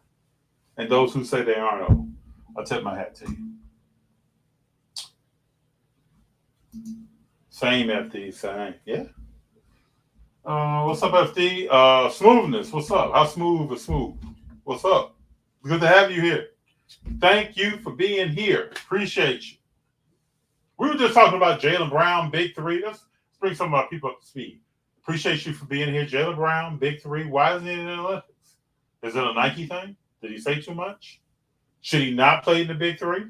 And those who say they aren't old, I'll tip my hat to you. Same FD, same. Yeah. What's up, FD? Smoothness, what's up? How smooth is smooth? What's up? Good to have you here. Thank you for being here. Appreciate you. We were just talking about Jaylen Brown, Big Three. Let's bring some of our people up to speed. Appreciate you for being here. Jaylen Brown, Big Three. Why isn't he in the Olympics? Is it a Nike thing? Did he say too much? Should he not play in the Big Three?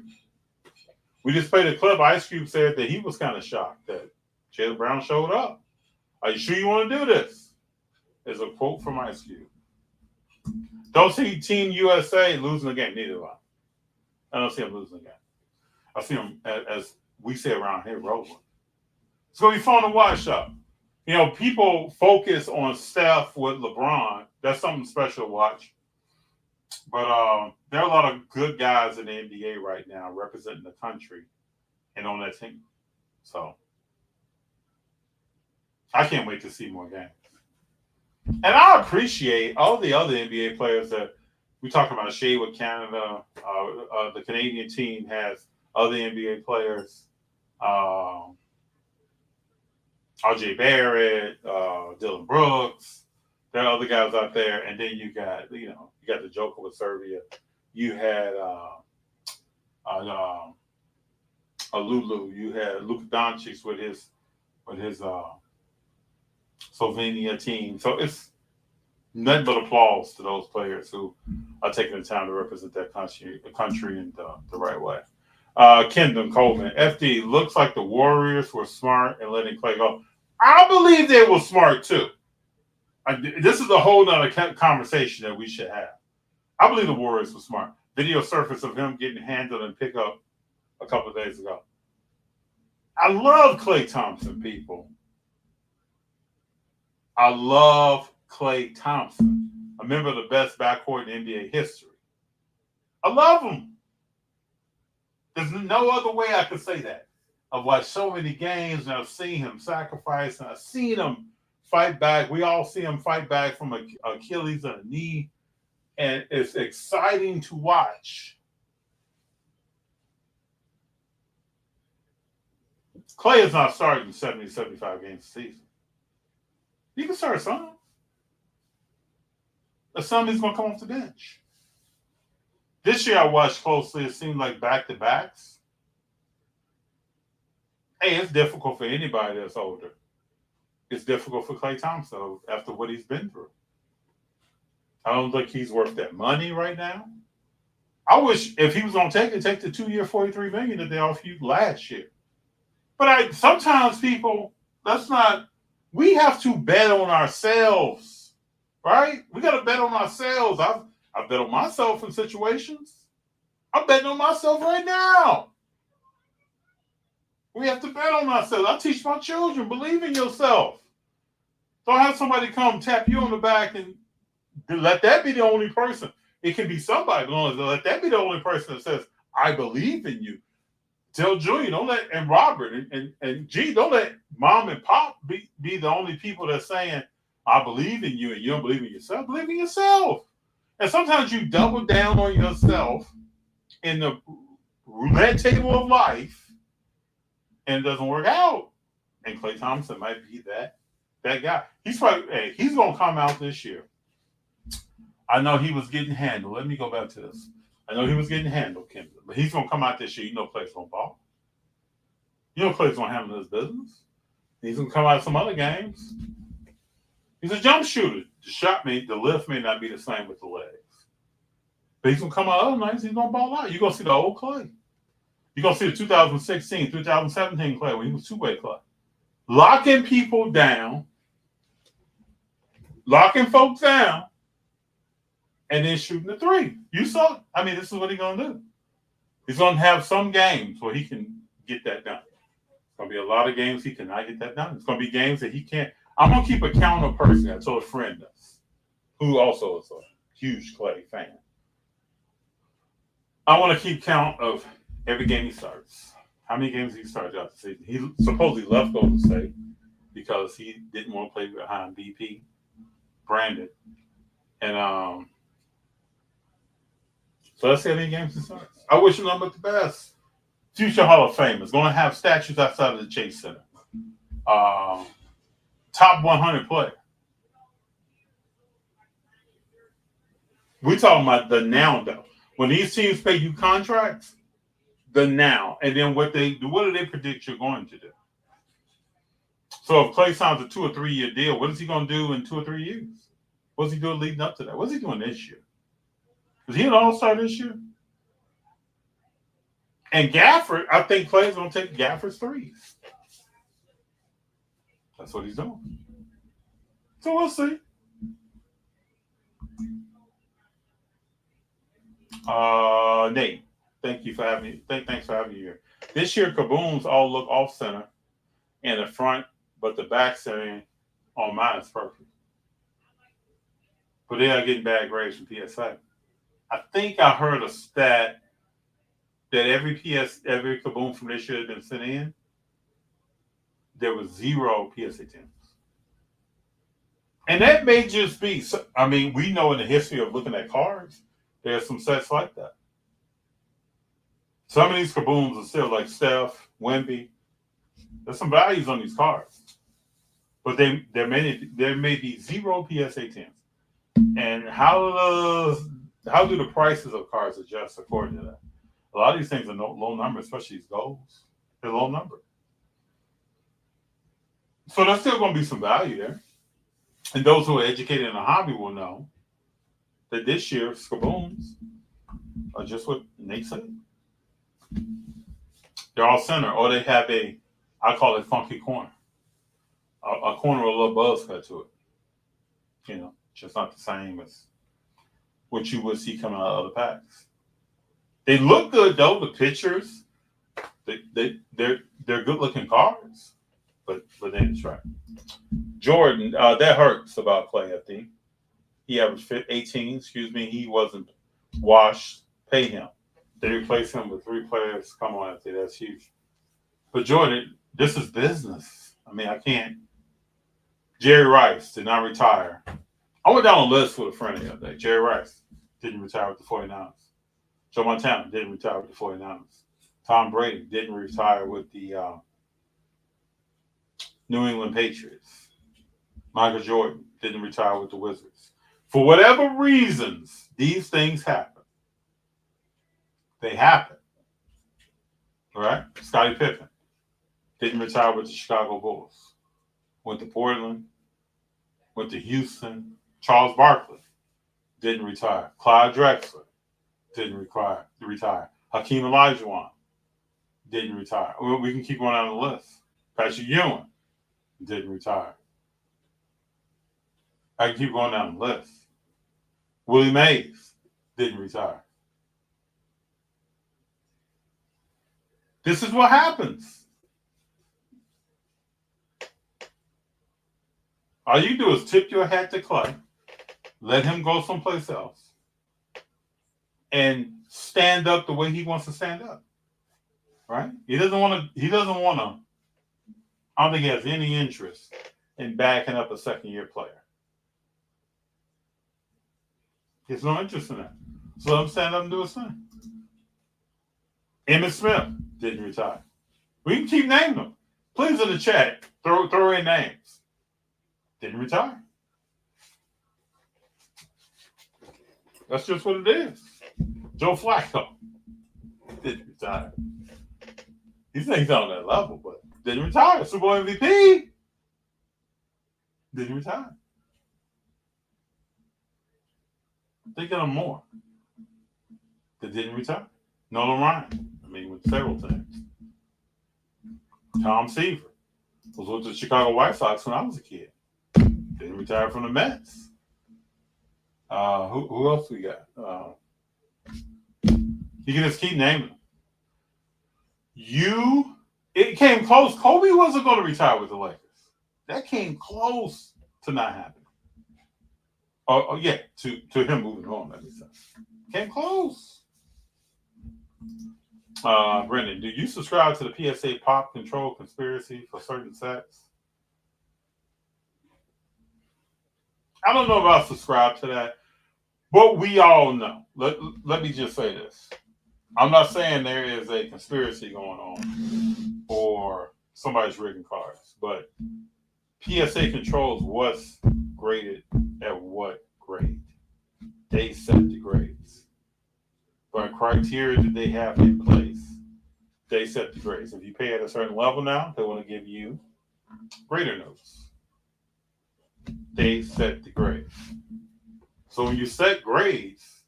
We just played a clip. Ice Cube said that he was kind of shocked that Jaylen Brown showed up. Are you sure you want to do this? There's a quote from Ice Cube. Don't see Team USA losing a game. Neither do I. I don't see him losing a game. I see him, as we say around here, rolling. It's going to be fun to watch, though. People focus on Steph with LeBron. That's something special to watch. But there are a lot of good guys in the NBA right now representing the country and on that team. So I can't wait to see more games. And I appreciate all the other NBA players that we talk about. Shea with Canada. The Canadian team has other NBA players. RJ Barrett, Dylan Brooks. There are other guys out there. And then you got the Joker with Serbia. You had Lulu. You had Luka Doncic with his Slovenia team. So it's nothing but applause to those players who are taking the time to represent their country in the right way. Kendon Coleman, FD, looks like the Warriors were smart in letting Clay go. I believe they were smart too. This is a whole nother conversation that we should have. I believe the Warriors were smart. Video surfaced of him getting handled and picked up a couple of days ago. I love Klay Thompson, people. I love Klay Thompson, a member of the best backcourt in NBA history. I love him. There's no other way I could say that. I've watched so many games and I've seen him sacrifice and I've seen him fight back. We all see him fight back from Achilles and a knee, and it's exciting to watch. Klay is not starting 70, 75 games a season. You can start some. But some he's going to come off the bench. This year I watched closely. It seemed like back-to-backs. Hey, it's difficult for anybody that's older. It's difficult for Klay Thompson after what he's been through. I don't think he's worth that money right now. I wish if he was going to take the 2-year, $43 million that they offered you last year. But sometimes people, we have to bet on ourselves, right? We got to bet on ourselves. I've bet on myself in situations. I'm betting on myself right now. We have to bet on ourselves. I teach my children, believe in yourself. Don't have somebody come tap you on the back and let that be the only person. It can be somebody, but let that be the only person that says, I believe in you. Tell Junior, and Robert and G, don't let mom and pop be the only people that's saying, I believe in you and you don't believe in yourself. Believe in yourself. And sometimes you double down on yourself in the roulette table of life and it doesn't work out. And Klay Thompson might be that guy. He's going to come out this year. I know he was getting handled. Let me go back to this. I know he was getting handled, Kendall, but he's going to come out this year. You know Klay's going to ball. You know Klay's going to handle his business. He's going to come out some other games. He's a jump shooter. The lift may not be the same with the legs. But he's going to come out other nights. He's going to ball out. You're going to see the old Klay. You're going to see the 2016, 2017 Klay when he was two-way Klay. Locking people down. Locking folks down. And then shooting the three. You saw, this is what he's going to do. He's going to have some games where he can get that done. It's going to be a lot of games he cannot get that done. It's going to be games that he can't. I'm going to keep a count of person. I told a friend this, who also is a huge Klay fan. I want to keep count of every game he starts. How many games he started out the season? He supposedly left Golden State because he didn't want to play behind BP, Brandon. And so let's see how many games he starts. I wish him nothing but the best. Future Hall of Famers. Going to have statues outside of the Chase Center. Top 100 player. We're talking about the now, though. When these teams pay you contracts, the now. And then what do they predict you're going to do? So if Klay signs a 2 or 3 year deal, what is he going to do in 2 or 3 years? What's he doing leading up to that? What's he doing this year? Is he an all-star this year? And Gafford, I think Klay's going to take Gafford's threes. That's what he's doing. So we'll see. Nate, thank you for having me. Thanks for having me here. This year, Kabooms all look off center in the front, but the back center on mine is perfect. But they are getting bad grades from PSA. I think I heard a stat that every Kaboom from this year has been sent in. There was 0 PSA 10s. And that may just be, I mean, we know in the history of looking at cars, there's some sets like that. Some of these kabooms are still like Steph, Wemby. There's some values on these cars. But there may be 0 PSA 10s. And how do the prices of cars adjust according to that? A lot of these things are low number, especially these golds. They're low number. So there's still going to be some value there. And those who are educated in the hobby will know that this year, Skaboons are just what Nate said. They're all center, or they have I call it funky corner. A corner with a little buzz cut to it. You know, just not the same as what you would see coming out of other packs. They look good though. The pictures, they're good looking cards, but they didn't try. Jordan, that hurts about Clay. I think he averaged 18. He wasn't washed. Pay him. They replace him with 3 players. Come on, I think that's huge. But Jordan, this is business. I mean, I can't. Jerry Rice did not retire. I went down a list with a friend the other day. Jerry Rice didn't retire with the 49ers. Joe Montana didn't retire with the 49ers. Tom Brady didn't retire with the New England Patriots. Michael Jordan didn't retire with the Wizards. For whatever reasons, these things happen. They happen. All right? Scottie Pippen didn't retire with the Chicago Bulls. Went to Portland. Went to Houston. Charles Barkley didn't retire. Clyde Drexler didn't retire. Hakeem Olajuwon didn't retire. We can keep going down the list. Patrick Ewing didn't retire. I can keep going down the list. Willie Mays didn't retire. This is what happens. All you do is tip your hat to Clay, let him go someplace else, and stand up the way he wants to stand up. Right? He doesn't want to. I don't think he has any interest in backing up a second-year player. He has no interest in that. So let him stand up and do his thing. Emmitt Smith didn't retire. We can keep naming them. Please in the chat, throw in names. Didn't retire. That's just what it is. Joe Flacco didn't retire. He's not on that level, but didn't retire. Super Bowl MVP didn't retire. Think of them more that didn't retire. Nolan Ryan. I mean, with several teams. Tom Seaver was with the Chicago White Sox when I was a kid. Didn't retire from the Mets. Who else we got? You can just keep naming them. It came close. Kobe wasn't going to retire with the Lakers. That came close to not happening. To him moving on, that makes sense. Came close. Brendan, do you subscribe to the PSA pop control conspiracy for certain sets? I don't know if I'll subscribe to that, but we all know. Let me just say this. I'm not saying there is a conspiracy going on or somebody's rigging cards, but PSA controls what's graded at what grade. They set the grades. By criteria that they have in place, they set the grades. If you pay at a certain level now, they want to give you grader notes. They set the grades. So when you set grades,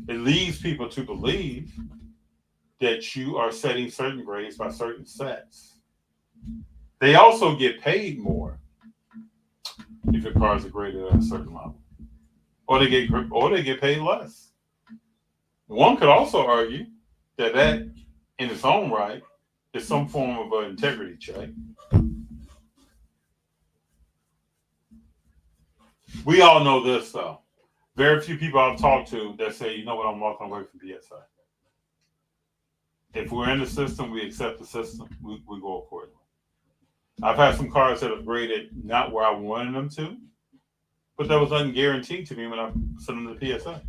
it leads people to believe that you are setting certain grades by certain sets. They also get paid more if your cards are graded at a certain level, or they get paid less. One could also argue that in its own right is some form of an integrity check. We all know this, though. Very few people I've talked to that say, you know what, I'm walking away from PSA. If we're in the system, we accept the system. We go accordingly. I've had some cards that have graded not where I wanted them to, But there was nothing guaranteed to me when I sent them to the PSA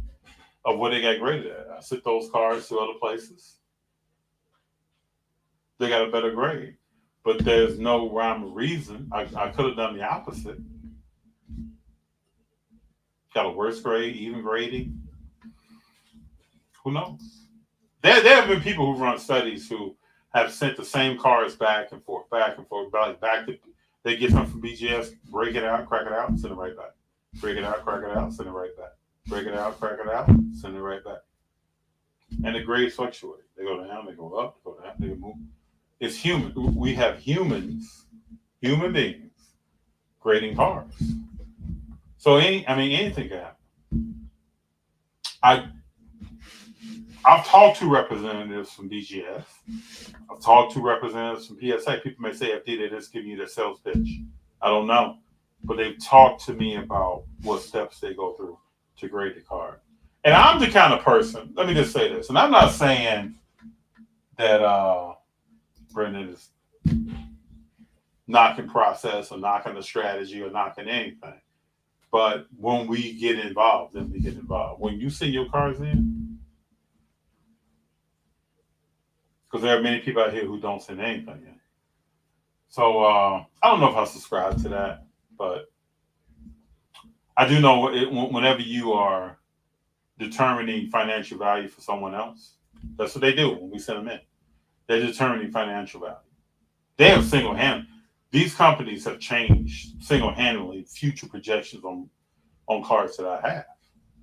of what they got graded at. I sent those cars to other places. They got a better grade. But there's no rhyme or reason. I could have done the opposite. Got a worse grade, even grading. Who knows? There have been people who run studies who have sent the same cars back and forth. They get something from BGS, break it out, crack it out, send it right back. Break it out, crack it out, send it right back. Break it out, crack it out, send it right back. And the grades fluctuate. They go down, they go up, they go down, they move. It's human. We have human beings, grading cars. So anything can happen. I've talked to representatives from BGS. I've talked to representatives from PSA. People may say FD, they're just giving you their sales pitch. I don't know. But they've talked to me about what steps they go through to grade the card. And I'm the kind of person, let me just say this, and I'm not saying that Brendan is knocking process or knocking the strategy or knocking anything. But when we get involved, then we get involved. When you send your cars in, because there are many people out here who don't send anything in. So I don't know if I subscribe to that, but I do know whenever you are determining financial value for someone else, that's what they do when we send them in. They're determining financial value. They have these companies have changed single-handedly future projections on cars that I have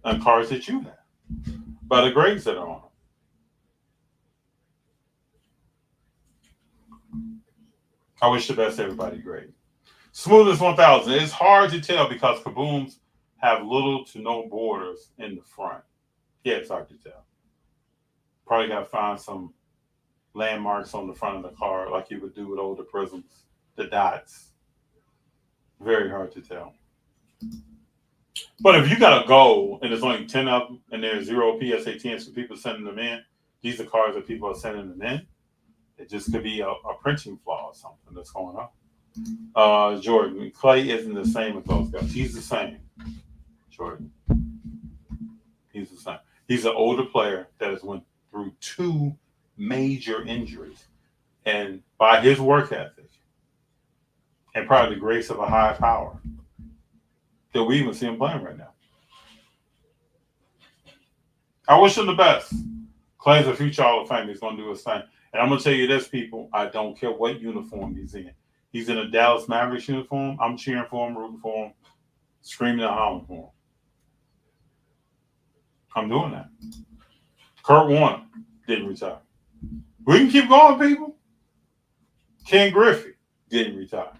and cars that you have by the grades that are on them. I wish the best to everybody grade. Smoothest 1000. It's hard to tell because Kabooms have little to no borders in the front. Yeah, it's hard to tell. Probably got to find some landmarks on the front of the car like you would do with older Prisms. The dots. Very hard to tell. But if you got a goal and there's only 10 of them and there's 0 PSA 10s for people sending them in, these are cars that people are sending them in. It just could be a printing flaw or something that's going on. Jordan, Clay isn't the same as those guys. He's the same. Jordan. He's the same. He's an older player that has went through 2 major injuries. And by his work ethic and probably the grace of a high power, that we even see him playing right now. I wish him the best. Clay's a future Hall of Fame. He's going to do his thing. And I'm going to tell you this, people. I don't care what uniform he's in. He's in a Dallas Mavericks uniform. I'm cheering for him, rooting for him, screaming and hollering for him. I'm doing that. Kurt Warner didn't retire. We can keep going, people. Ken Griffey didn't retire.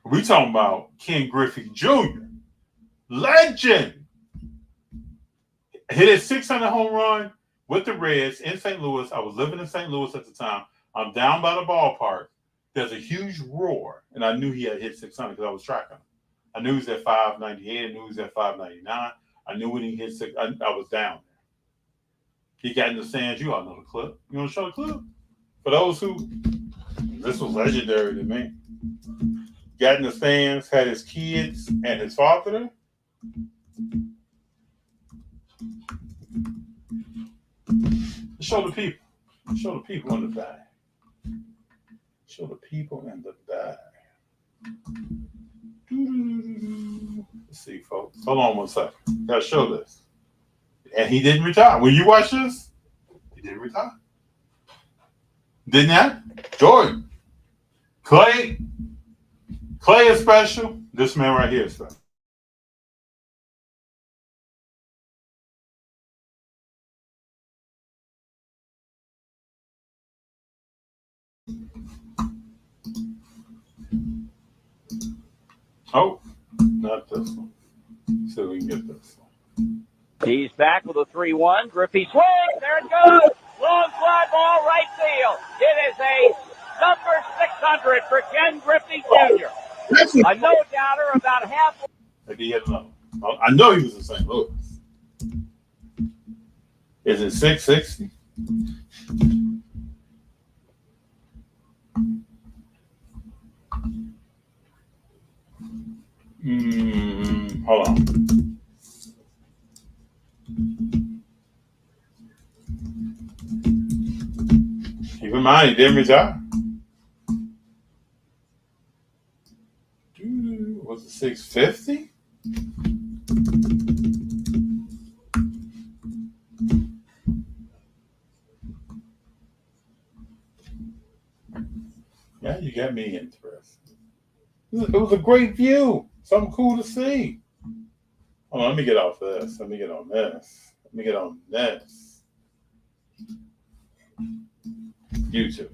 We talking about Ken Griffey Jr. Legend. Hit a 600 home run with the Reds in St. Louis. I was living in St. Louis at the time. I'm down by the ballpark. There's a huge roar, and I knew he had hit 600 because I was tracking him. I knew he was at 598. I knew he was at 599. I knew when he hit 6. I was down there. He got in the stands. You all know the clip. You want to show the clip? For those who, this was legendary to me. Got in the stands, had his kids and his father there. Show the people. Show the people in the bag. Show the people in the bag. Let's see, folks. Hold on one second. Gotta show this. And he didn't retire. When you watch this, he didn't retire. Didn't that? Jordan. Clay is special. This man right here is special. Oh, not this one. See if we can get this one. He's back with a 3-1. Griffey swings. There it goes. Long fly ball, right field. It is a number 600 for Ken Griffey Jr. A no-doubter about half. Maybe he had another one. I know he was in St. Louis. Is it 660? Hold on. Keep in mind, he didn't retire. Was it 650? Yeah, you got me interested. It was a great view. Something cool to see. Hold on, let me get off this. Let me get on this. Let me get on this. YouTube.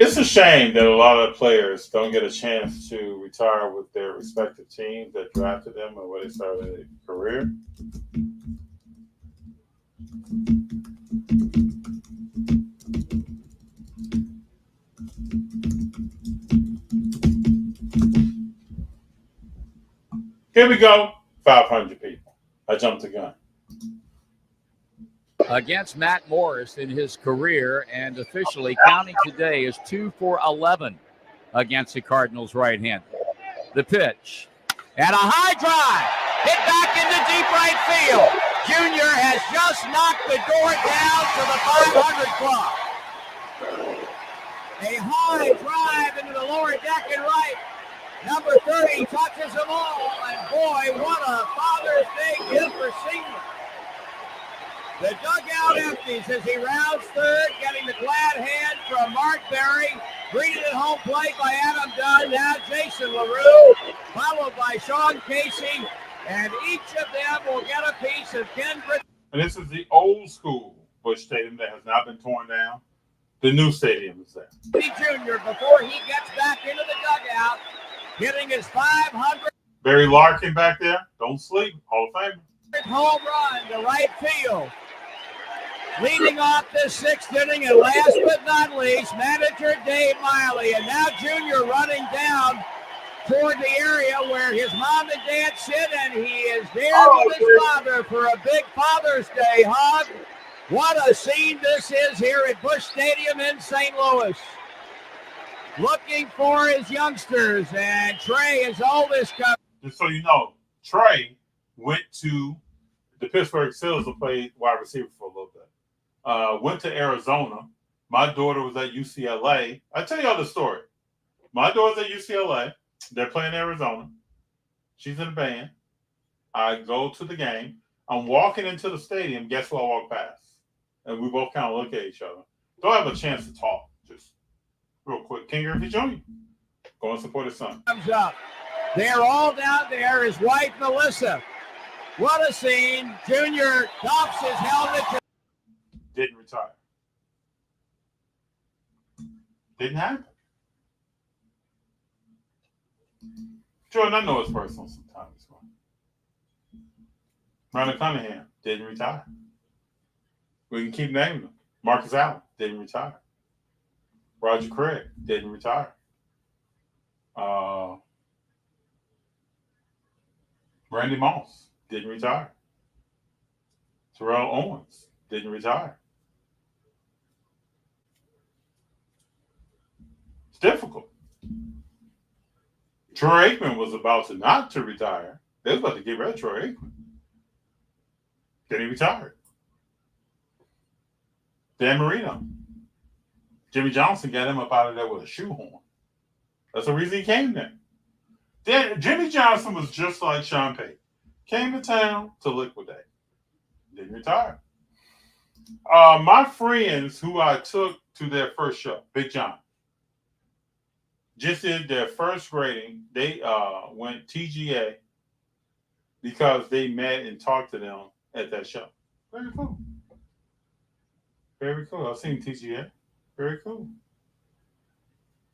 It's a shame that a lot of players don't get a chance to retire with their respective teams that drafted them or where they started their career. Here we go. 500 people. I jumped the gun. Against Matt Morris in his career, and officially counting today is 2 for 11 against the Cardinals right-handed. The pitch. And a high drive. Hit back into deep right field. Junior has just knocked the door down to the 500 club. A high drive into the lower deck and right. Number 30 touches them all, and boy, what a Father's Day gift for Senior. The dugout empties as he rounds third, getting the glad hand from Mark Berry. Greeted at home plate by Adam Dunn. Now Jason LaRue, followed by Sean Casey, and each of them will get a piece of Ken Britton. And this is the old school Busch Stadium that has not been torn down. The new stadium is there. Jr. before he gets back into the dugout, hitting his 500. Barry Larkin back there. Don't sleep. Hall of Famer. Home run to right field. Leading off this sixth inning, and last but not least, manager Dave Miley. And now Junior running down toward the area where his mom and dad sit, and he is there with his father for a big Father's Day hug. What a scene this is here at Busch Stadium in St. Louis. Looking for his youngsters, and Trey, his oldest, comes. Just so you know, Trey went to the Pittsburgh Steelers to play wide receiver for a little bit. Went to Arizona. My daughter was at UCLA. I tell y'all the story. My daughter's at UCLA. They're playing Arizona. She's in the band. I go to the game. I'm walking into the stadium. Guess who I walk past? And we both kind of look at each other. Don't have a chance to talk. Just real quick. King Griffey Jr. Go and support his son. Comes up. They're all down there. His wife, Melissa. What a scene. Junior doffs his helmet. Didn't retire. Didn't happen. Jordan, I know it's personal sometimes. Ronald Cunningham didn't retire. We can keep naming them. Marcus Allen didn't retire. Roger Craig didn't retire. Randy Moss didn't retire. Terrell Owens didn't retire. It's difficult. Troy Aikman was about to not to retire. They was about to get rid of Troy Aikman. Then he retired. Dan Marino. Jimmy Johnson got him up out of there with a shoehorn. That's the reason he came there. Then Jimmy Johnson was just like Sean Payton. Came to town to liquidate. Didn't retire. My friends who I took to their first show, Big John, just did their first grading. They went TGA because they met and talked to them at that show. Very cool. Very cool. I've seen TGA. Very cool.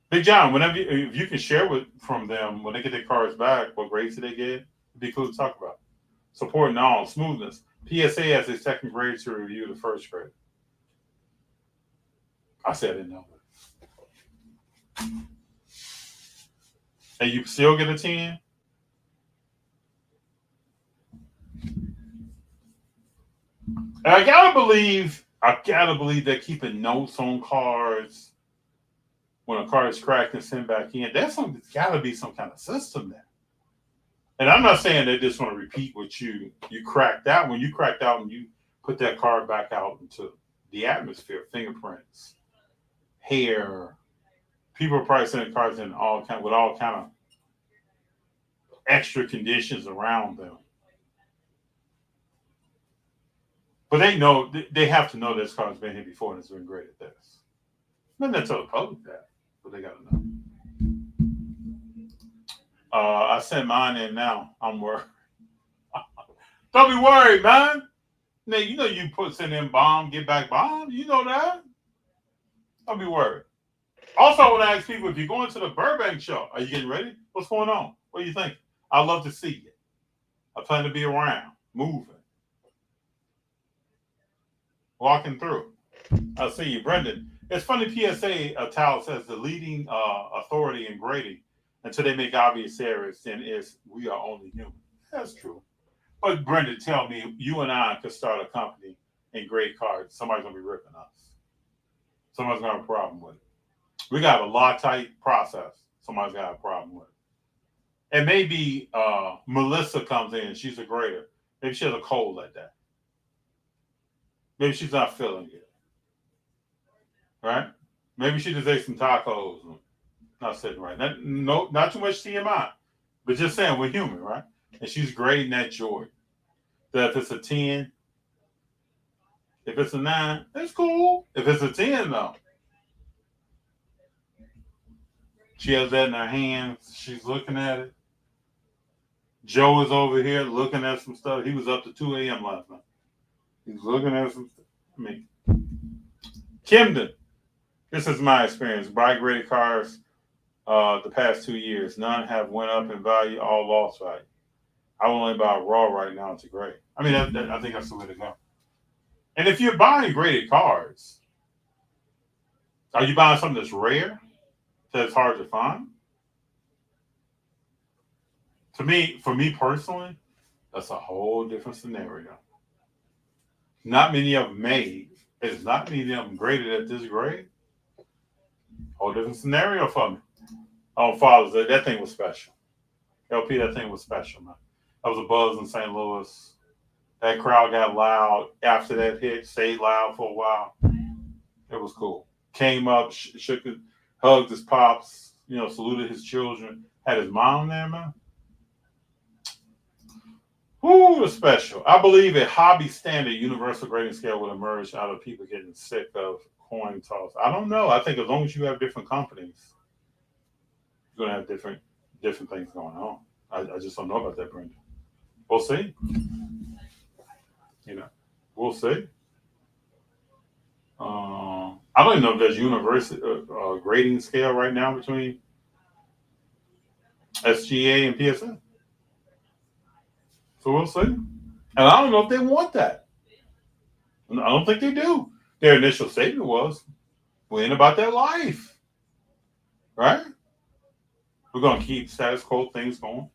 Big John, whenever if you can share from them when they get their cards back, what grades did they get? It'd be cool to talk about. Support and all, smoothness. PSA has a second grade to review the first grade. I said I didn't know that. And you still get a 10? And I gotta believe I gotta believe they're keeping notes on cards when a card is cracked and sent back in. There's gotta be some kind of system there. And I'm not saying they just want to repeat what you cracked out. When you cracked out and you put that card back out into the atmosphere, fingerprints, hair, people are probably sending cards in with all kind of extra conditions around them. But they have to know this card's been here before and it's been great at this. Not that tell the public that, but they gotta know. I sent mine in now. I'm worried. Don't be worried, man. Now, you know you send in bomb, get back bomb. You know that. Don't be worried. Also, I want to ask people, if you're going to the Burbank show, are you getting ready? What's going on? What do you think? I'd love to see you. I plan to be around, moving, walking through. I'll see you. Brendan, it's funny PSA Tal says the leading authority in grading until they make obvious errors, then we are only human. That's true. But Brendan, tell me, you and I could start a company and grade cards. Somebody's going to be ripping us. Somebody's going to have a problem with it. We got a Loctite process. Somebody's got a problem with it. And maybe Melissa comes in. She's a grader. Maybe she has a cold like that. Maybe she's not feeling it. Right? Maybe she just ate some tacos. Not sitting right. Not too much TMI. But just saying, we're human, right? And she's grading that Jordan. That if it's a 10, if it's a 9, it's cool. If it's a 10, though. She has that in her hands. She's looking at it. Joe is over here looking at some stuff. He was up to 2 a.m. last night. He's looking at some stuff. I mean, Camden, this is my experience. Buy graded cars the past 2 years. None have went up in value, all lost value. I will only buy raw right now to grade. I mean, I think that's the way to go. And if you're buying graded cards, are you buying something that's rare, that's hard to find? For me personally, that's a whole different scenario. Not many of them made. There's not many of them graded at this grade. Whole different scenario for me. On Father's Day, that thing was special. LP, that thing was special, man. That was a buzz in St. Louis. That crowd got loud after that hit, stayed loud for a while. It was cool. Came up, shook it, hugged his pops, saluted his children, had his mom there, man. Ooh, it was special. I believe a hobby standard universal grading scale would emerge out of people getting sick of coin toss. I don't know. I think as long as you have different companies, you're going to have different things going on. I just don't know about that, Brendan. We'll see. We'll see. I don't even know if there's universal grading scale right now between SGA and PSN. So we'll see. And I don't know if they want that. I don't think they do. Their initial statement was, we ain't about that life. Right? We're going to keep status quo things going.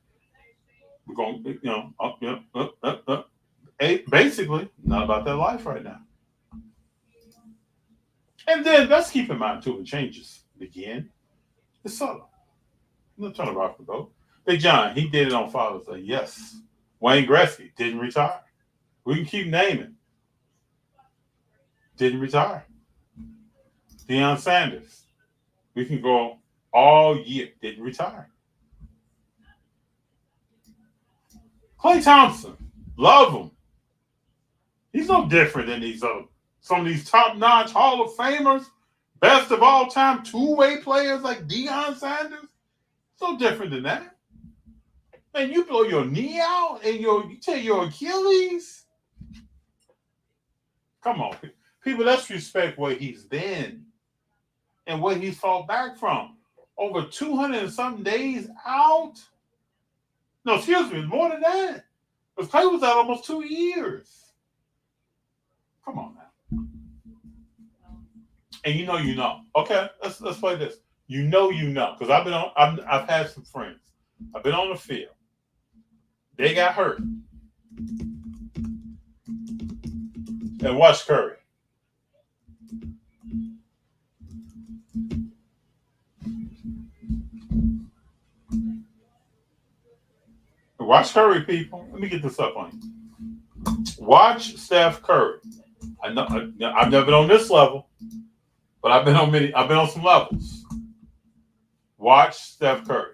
We're going to, basically, not about that life right now. And then let's keep in mind, too, when changes begin, it's subtle. I'm not trying to rock the boat. Big John, he did it on Father's Day. Yes. Wayne Gretzky didn't retire. We can keep naming. Didn't retire. Deion Sanders. We can go all year. Didn't retire. Klay Thompson. Love him. He's no different than some of these top-notch Hall of Famers, best of all time, two-way players like Deion Sanders. It's no different than that. Man, you blow your knee out and you tear your Achilles. Come on, people. Let's respect where he's been and where he's fought back from. Over 200 and something days out. No, excuse me, more than that. Because Clay was out almost 2 years. Come on now. And you know. Okay, let's play this. You know. Because I've had some friends. I've been on the field. They got hurt. And watch Curry. Watch Curry, people. Let me get this up on you. Watch Steph Curry. I know I've never been on this level, but I've been on some levels. Watch Steph Curry.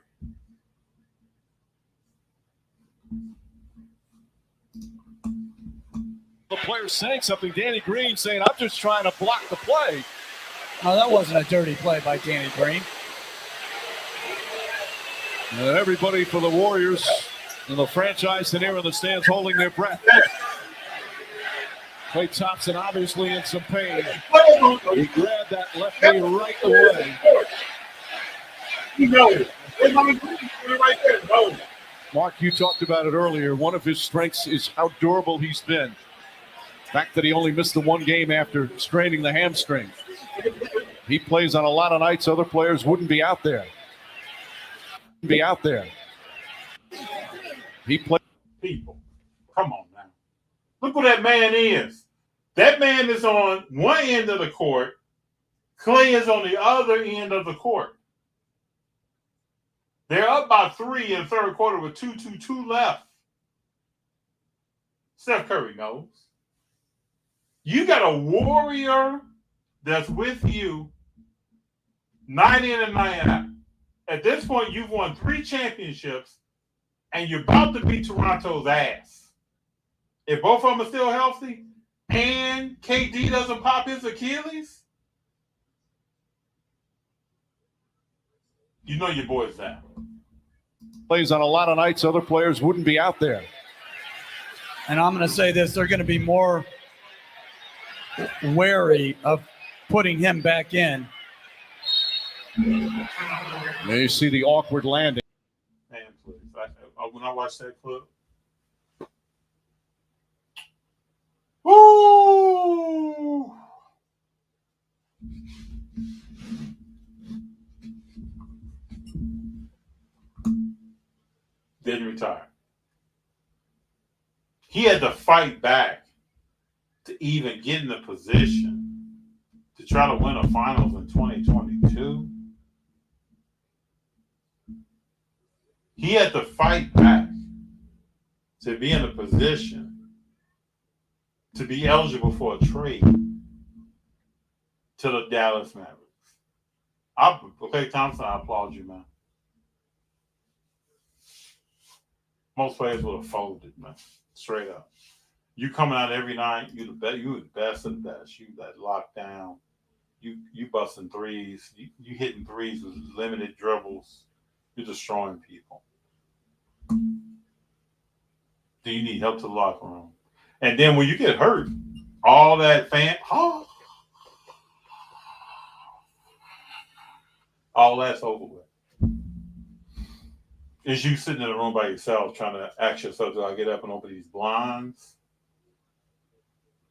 The player saying something. Danny Green saying, "I'm just trying to block the play." No, that wasn't a dirty play by Danny Green. Everybody for the Warriors and the franchise and here in the stands holding their breath. Klay Thompson obviously in some pain. He grabbed that left knee right away. Mark, you talked about it earlier. One of his strengths is how durable he's been. The fact that he only missed the one game after straining the hamstring. He plays on a lot of nights other players wouldn't be out there. He plays. People, come on now. Look who that man is. That man is on one end of the court. Klay is on the other end of the court. They're up by 3 in the third quarter with 2:22 left. Steph Curry knows. You got a warrior that's with you night in and night out. At this point, you've won 3 championships, and you're about to beat Toronto's ass. If both of them are still healthy, and KD doesn't pop his Achilles, you know your boy's down. Plays on a lot of nights other players wouldn't be out there. And I'm going to say this, they're going to be more wary of putting him back in. There you see the awkward landing. Man, please. When I watched that clip, woo! Didn't retire. He had to fight back to even get in the position to try to win a finals in 2022. He had to fight back to be in a position to be eligible for a trade to the Dallas Mavericks. Okay, Thompson, I applaud you, man. Most players would have folded, man. Straight up. You coming out every night, you the best of the best. You that lockdown. You busting threes. You hitting threes with limited dribbles. You're destroying people. Do you need help to the locker room? And then when you get hurt, all that all that's over with. Is you sitting in a room by yourself trying to ask yourself, do I get up and open these blinds?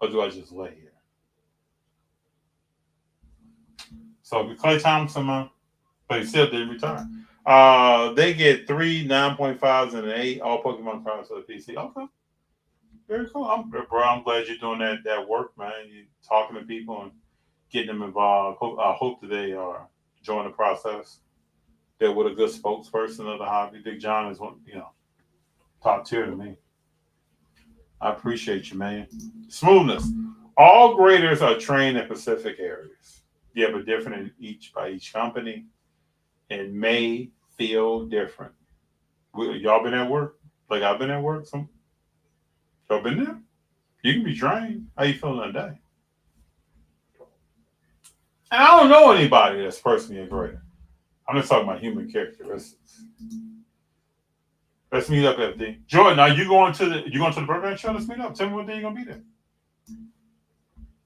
Or do I just lay here? So Klay Thompson, but he still didn't retire. They get 3 9.5s and an 8 all Pokemon cards for the PC. Okay. Very cool. I'm glad you're doing that work, man. You're talking to people and getting them involved. I hope that they are enjoying the process. They're with a good spokesperson of the hobby. Big John is one, top tier to me. I appreciate you, man. Smoothness. All graders are trained in Pacific areas. Yeah, but different by each company, and may feel different. Y'all been at work? Like I've been at work? Y'all been there? You can be trained. How you feeling today? And I don't know anybody that's personally a grader. I'm just talking about human characteristics. Let's meet up, FD. Jordan, are you going to the Burbank show? Let's meet up. Tell me what day you're gonna be there.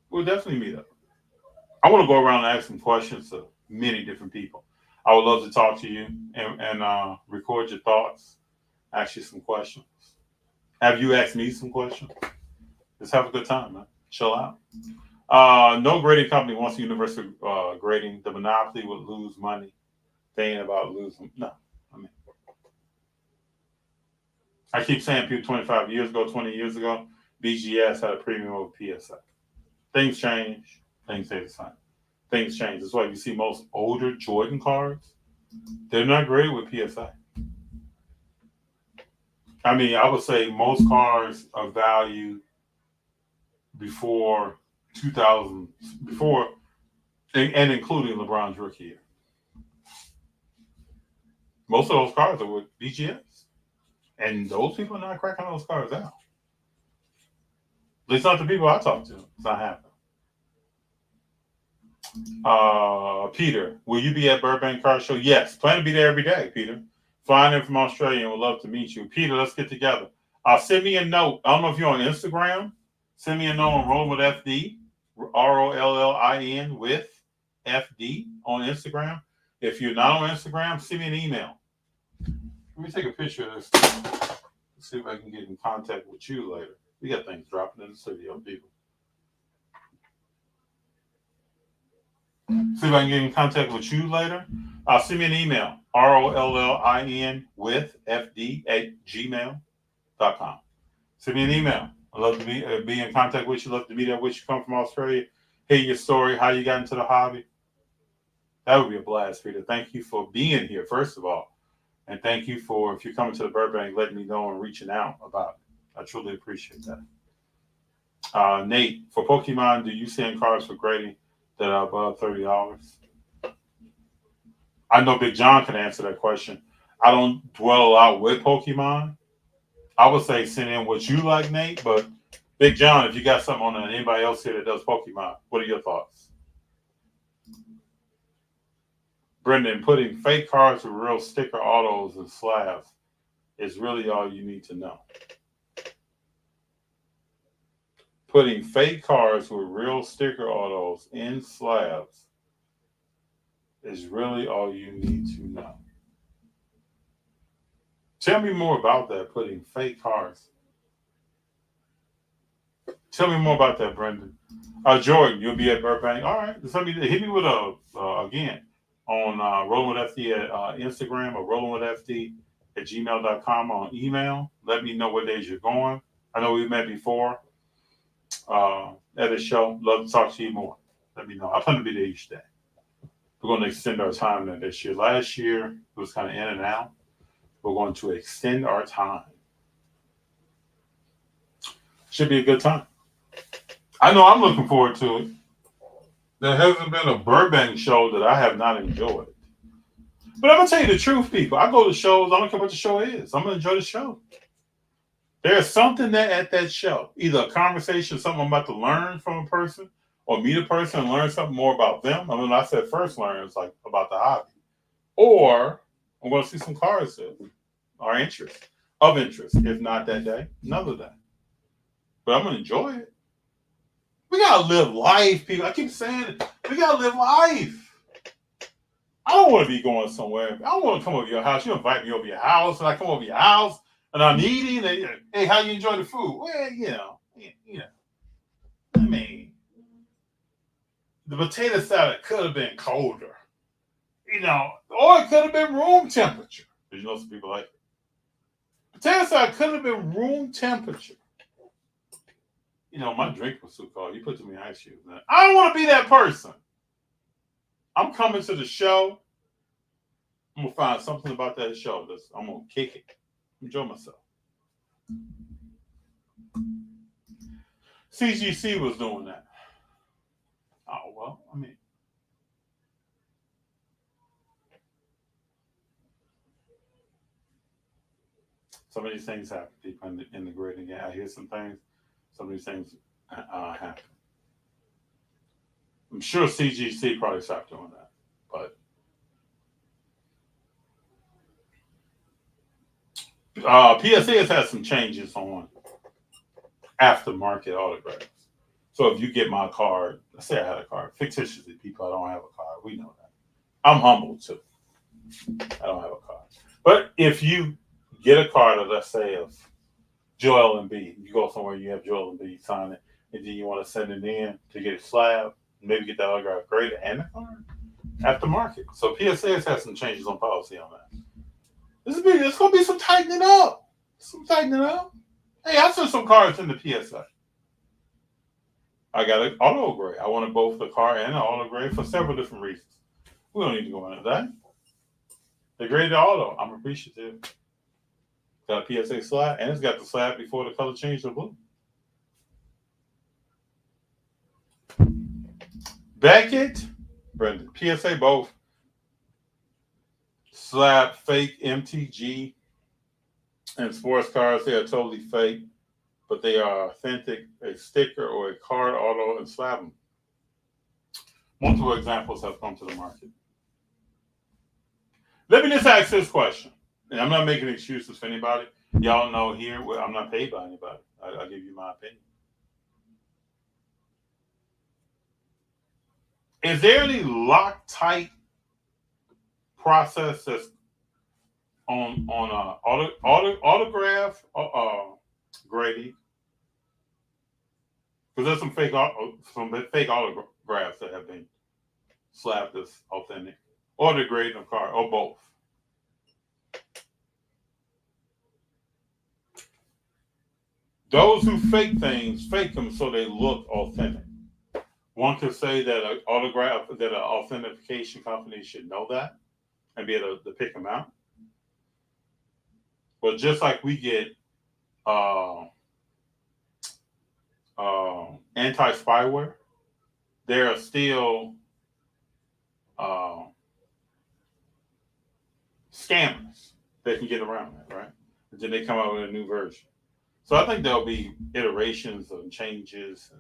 We'll definitely meet up. I want to go around and ask some questions to many different people. I would love to talk to you and record your thoughts, ask you some questions. Have you asked me some questions? Just have a good time, man. Chill out. No grading company wants universal grading. The monopoly would lose money. They ain't about losing. No. I keep saying people 25 years ago, 20 years ago, BGS had a premium over PSA. Things change. Things stay the same. Things change. That's why you see most older Jordan cards, they're not graded with PSA. I mean, I would say most cars are valued before 2000, and including LeBron's rookie year. Most of those cars are with BGS. And those people are not cracking those cars out. At least not the people I talk to. It's not happening. Peter, will you be at Burbank Car Show? Yes. Plan to be there every day, Peter. Flying in from Australia and would love to meet you. Peter, let's get together. Send me a note. I don't know if you're on Instagram. Send me a note on Rolling with FD. ROLLIN with FD on Instagram. If you're not on Instagram, send me an email. Let me take a picture of this. Let's see if I can get in contact with you later. We got things dropping in the studio, people. See if I can get in contact with you later. Send me an email. ROLLIN with FD at gmail.com. Send me an email. I'd love to be in contact with you. Love to meet up with you. Come from Australia. Hear your story, how you got into the hobby. That would be a blast, Peter. Thank you for being here, first of all. And thank you for, if you're coming to the Burbank, letting me know and reaching out about it. I truly appreciate that. Nate, for Pokemon, do you send cards for grading that are above $30? I know Big John can answer that question. I don't dwell a lot with Pokemon. I would say send in what you like, Nate. But Big John, if you got something on that, anybody else here that does Pokemon, what are your thoughts? Brendan, putting fake cards with real sticker autos and slabs is really all you need to know. Putting fake cards with real sticker autos in slabs is really all you need to know. Tell me more about that, putting fake cards. Tell me more about that, Brendan. Jordan, you'll be at Burbank. All right. Hit me with again on Rolling with FD at Instagram or rollingwithfd@gmail.com on email. Let me know what days you're going. I know we met before at a show. Love to talk to you more. Let me know. I plan to be there each day. We're going to extend our time there this year. Last year, it was kind of in and out. We're going to extend our time. Should be a good time. I know I'm looking forward to it. There hasn't been a Burbank show that I have not enjoyed. But I'm going to tell you the truth, people. I go to shows. I don't care what the show is. I'm going to enjoy the show. There's something that at that show, either a conversation, something I'm about to learn from a person, or meet a person and learn something more about them. I mean, I said first learn, it's like about the hobby. Or I'm going to see some cars that are of interest. If not that day, another day. But I'm going to enjoy it. We got to live life, people. I keep saying it. We got to live life. I don't want to be going somewhere. I don't want to come over your house. You invite me over your house, and I come over your house, and I'm eating. And, hey, how you enjoy the food? Well, you know. I mean, the potato salad could have been colder. Or it could have been room temperature. Because you know some people like it. Potato salad could have been room temperature. My drink was too cold. You put too many ice cubes in it. I don't want to be that person. I'm coming to the show. I'm going to find something about that show. I'm going to kick it. Enjoy myself. CGC was doing that. Oh, well, I mean. Some of these things happen deep in the grid. And I hear some things. Some of these things happen. I'm sure CGC probably stopped doing that. But PSA has had some changes on aftermarket autographs. So if you get my card, let's say I had a card, fictitiously, people, I don't have a card. We know that. I'm humble too. I don't have a card. But if you get a card, let's say, of Joel Embiid, you go somewhere, you have Joel Embiid sign it, and then you want to send it in to get it slabbed, maybe get that autograph graded and the card aftermarket. So PSA has had some changes on policy on that. There's going to be some tightening up. Hey, I sent some cards in the PSA. I got an auto grade. I wanted both the card and the auto grade for several different reasons. We don't need to go into that. They graded the auto. I'm appreciative. Got a PSA slab, and it's got the slab before the color changed to blue. Beckett, Brendan, PSA both. Slab fake MTG and sports cards, they are totally fake, but they are authentic. A sticker or a card auto and slab them. Multiple examples have come to the market. Let me just ask this question, and I'm not making excuses for anybody. Y'all know here, I'm not paid by anybody. I give you my opinion. Is there any Loctite process that's on autograph grading? Because there's some fake autographs that have been slapped as authentic, or the grading of card, or both. Those who fake things fake them so they look authentic. One could say that an authentication company should know that and be able to pick them out. But just like we get anti-spyware, there are still scammers that can get around that, right? And then they come out with a new version. So I think there'll be iterations and changes.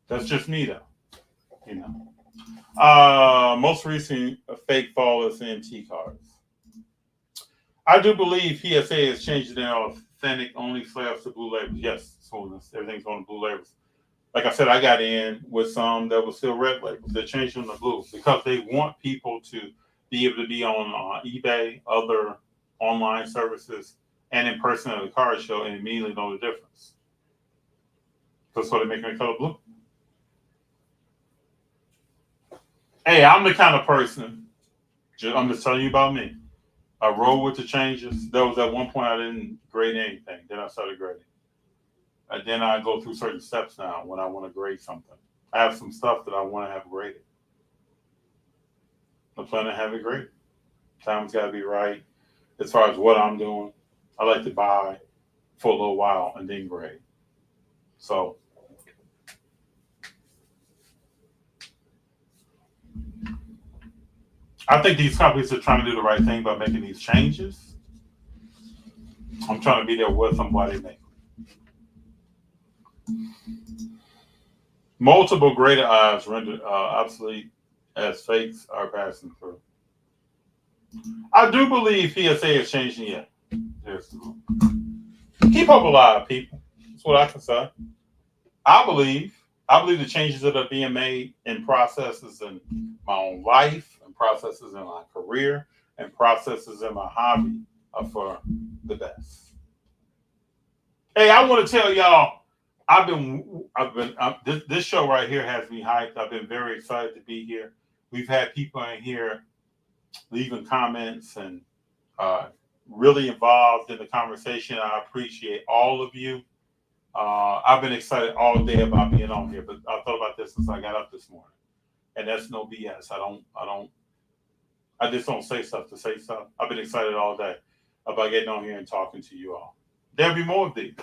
That's just me, though. Most recent fake flawless NT cards. I do believe PSA has changed their authentic only slabs to blue labels. Yes, everything's on the blue labels. Like I said, I got in with some that were still red labels. They're changing them to blue because they want people to be able to be on eBay, other online services, and in person at the card show and immediately know the difference. That's why they're making the color blue. Hey, I'm the kind of person, I'm just telling you about me. I roll with the changes. There was at one point I didn't grade anything. Then I started grading. And then I go through certain steps now when I want to grade something. I have some stuff that I want to have graded. I plan to have it graded. Time's got to be right. As far as what I'm doing, I like to buy for a little while and then grade. So I think these companies are trying to do the right thing by making these changes. I'm trying to be there with them while they make them. Multiple graded eyes rendered obsolete as fakes are passing through. I do believe PSA is changing yet. Keep hope alive, people. That's what I can say. I believe the changes that are being made in processes in my own life, and processes in my career, and processes in my hobby are for the best. Hey, I want to tell y'all, this show right here has me hyped. I've been very excited to be here. We've had people in here leaving comments and really involved in the conversation. I appreciate all of you. I've been excited all day about being on here, but I thought about this since I got up this morning, and that's no BS. I just don't say stuff to say stuff. I've been excited all day about getting on here and talking to you all. There'll be more of these,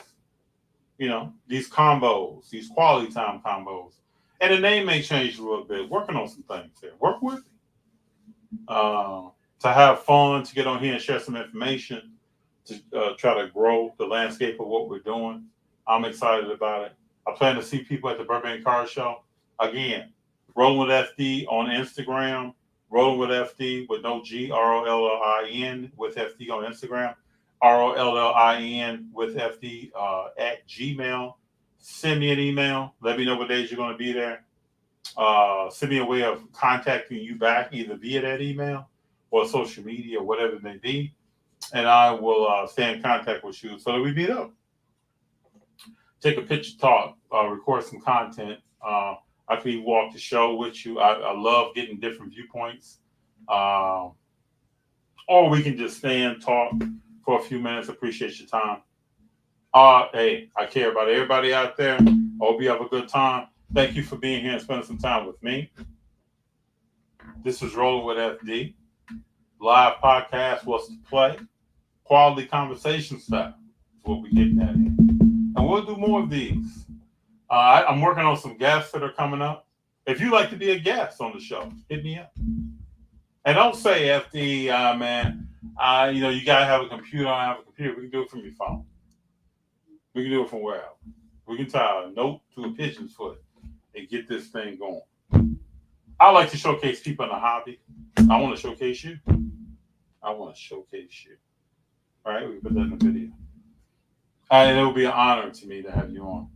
these combos, these quality time combos, and the name may change a little bit. Working on some things here. Work with me. To have fun, to get on here and share some information, to try to grow the landscape of what we're doing. I'm excited about it. I plan to see people at the Burbank Car Show. Again, Rolling with FD on Instagram, Rolling with FD with no G, ROLLIN with FD on Instagram, ROLLIN with FD at Gmail. Send me an email. Let me know what days you're going to be there. Send me a way of contacting you back either via that email or social media or whatever it may be. And I will stay in contact with you so that we meet up. Take a picture, talk, record some content. I can walk the show with you. I love getting different viewpoints. Or we can just stand, talk for a few minutes. Appreciate your time. Hey, I care about everybody out there. I hope you have a good time. Thank you for being here and spending some time with me. This is Rolling with FD. Live podcast, What's the Play? quality conversation style is what we're getting at here. And we'll do more of these. I'm working on some guests that are coming up. If you'd like to be a guest on the show, hit me up. And don't say, FD, man, you got to have a computer. I don't have a computer. We can do it from your phone. We can do it from wherever. We can tie a note to a pigeon's foot and get this thing going. I like to showcase people in a hobby. I want to showcase you. All right, we put that in the video. And it will be an honor to me to have you on.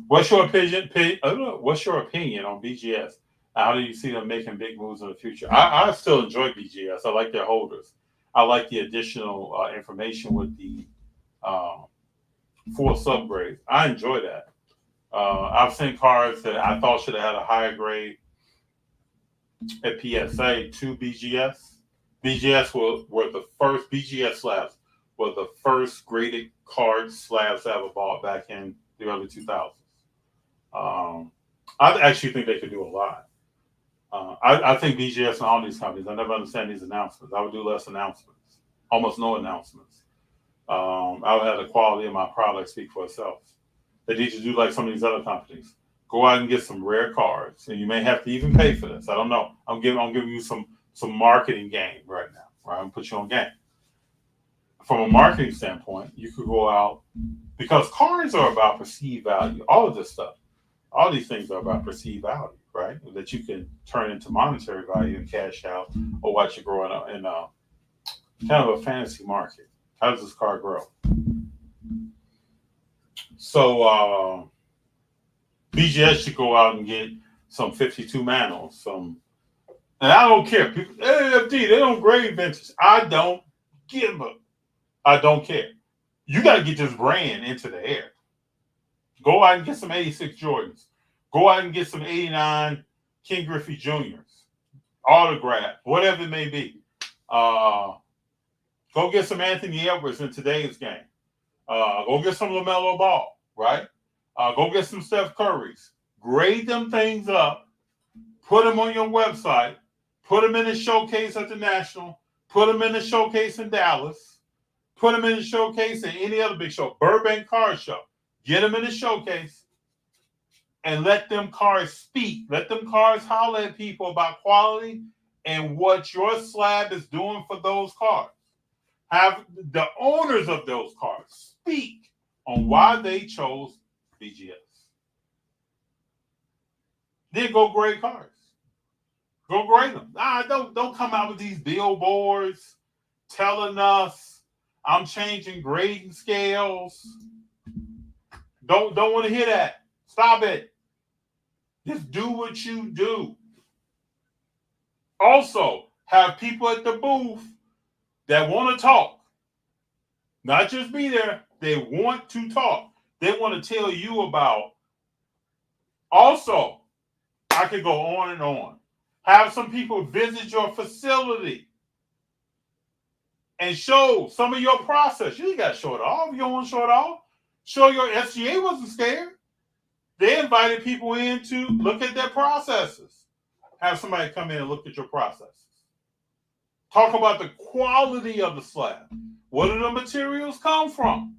What's your opinion on BGS? How do you see them making big moves in the future? I still enjoy BGS. I like their holders. I like the additional information with the 4 subgrades. I enjoy that. I've seen cards that I thought should have had a higher grade at PSA to BGS. BGS were the first BGS slabs were the first graded card slabs I ever bought back in the early 2000s. I actually think they could do a lot. I think BGS and all these companies, I never understand these announcements. I would do less announcements, almost no announcements. I would have the quality of my product speak for itself. They need to do like some of these other companies. Go out and get some rare cards, and you may have to even pay for this. I don't know. I'm giving you some marketing game right now. Right, I'm gonna put you on game. From a marketing standpoint, you could go out because cards are about perceived value. All of this stuff, all these things are about perceived value, right? That you can turn into monetary value and cash out, or watch it grow in kind of a fantasy market. How does this card grow? So BGS should go out and get some 52 manos, and I don't care. People, AFD, they don't grade vintage. I don't give a. I don't care. You got to get this brand into the air. Go out and get some 86 Jordans. Go out and get some 89 King Griffey Juniors. Autograph, whatever it may be. Go get some Anthony Edwards in today's game. Go get some LaMelo Ball, right? Go get some Steph Currys. Grade them things up. Put them on your website. Put them in a showcase at the National. Put them in a showcase in Dallas. Put them in a showcase at any other big show. Burbank Card Show. Get them in a showcase and let them cards speak. Let them cards holler at people about quality and what your slab is doing for those cards. Have the owners of those cards speak on why they chose BGS. Then go grade cards. Go grade them. Don't come out with these billboards telling us I'm changing grading scales. Don't want to hear that. Stop it. Just do what you do. Also, have people at the booth that want to talk. Not just be there. They want to talk. They want to tell you about. Also, I could go on and on. Have some people visit your facility and show some of your process. You ain't got to show it off. You don't want to show it off. Show your SGA wasn't scared. They invited people in to look at their processes. Have somebody come in and look at your processes. Talk about the quality of the slab. Where do the materials come from?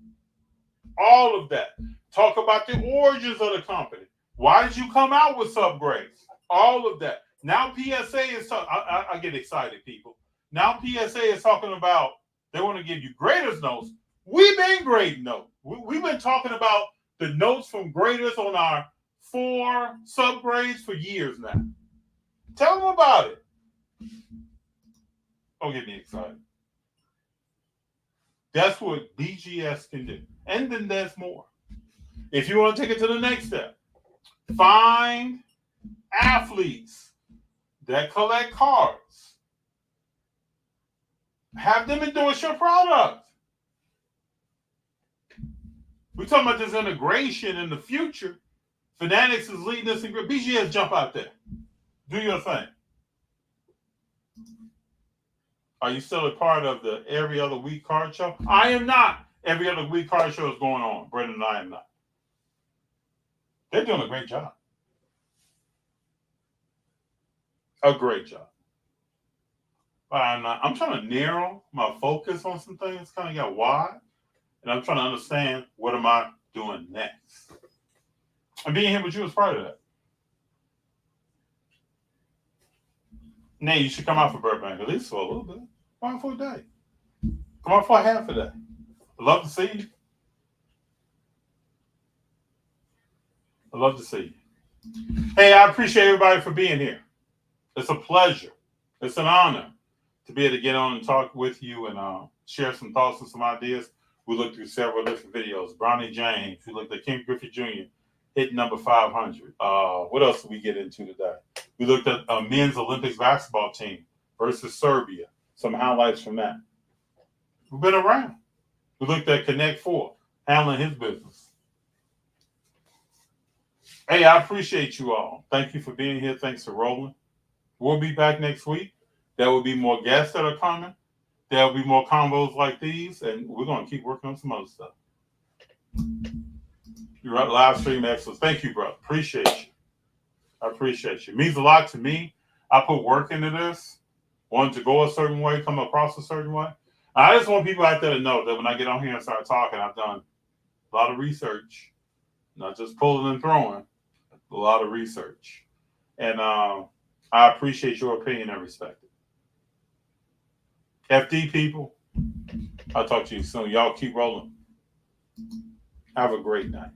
All of that. Talk about the origins of the company. Why did you come out with subgrades? All of that. Now PSA is talking. I get excited, people. Now PSA is talking about they want to give you graders notes. We've been grading notes. We've been talking about the notes from graders on our 4 subgrades for years now. Tell them about it. Don't get me excited. That's what BGS can do. And then there's more. If you want to take it to the next step, find athletes that collect cards. Have them endorse your product. We're talking about this integration in the future. Fanatics is leading us in BGS. Jump out there. Do your thing. Are you still a part of the every other week card show? I am not. Every other week card show is going on. Brendan and I am not. They're doing a great job. A great job. I'm trying to narrow my focus on some things. Kind of got wide, and I'm trying to understand what am I doing next. And being here with you is part of that. Nay, you should come out for Burbank at least for a little bit. Come out for a day. Come out for a half a day. I'd love to see you. I'd love to see you. Hey, I appreciate everybody for being here. It's a pleasure. It's an honor to be able to get on and talk with you and share some thoughts and some ideas. We looked through several different videos. Bronny James. We looked at King Griffey Jr. hitting number 500. What else did we get into today? We looked at a men's Olympics basketball team versus Serbia. Some highlights from that. We've been around. We looked at Connect 4, handling his business. Hey, I appreciate you all. Thank you for being here. Thanks for rolling. We'll be back next week. There will be more guests that are coming. There will be more combos like these, and we're going to keep working on some other stuff. You're right, live stream excellence. Thank you, bro. Appreciate you. I appreciate you. It means a lot to me. I put work into this. Wanted to go a certain way, come across a certain way. I just want people out there to know that when I get on here and start talking, I've done a lot of research, not just pulling and throwing, a lot of research. And I appreciate your opinion and respect it. FD people, I'll talk to you soon. Y'all keep rolling. Have a great night.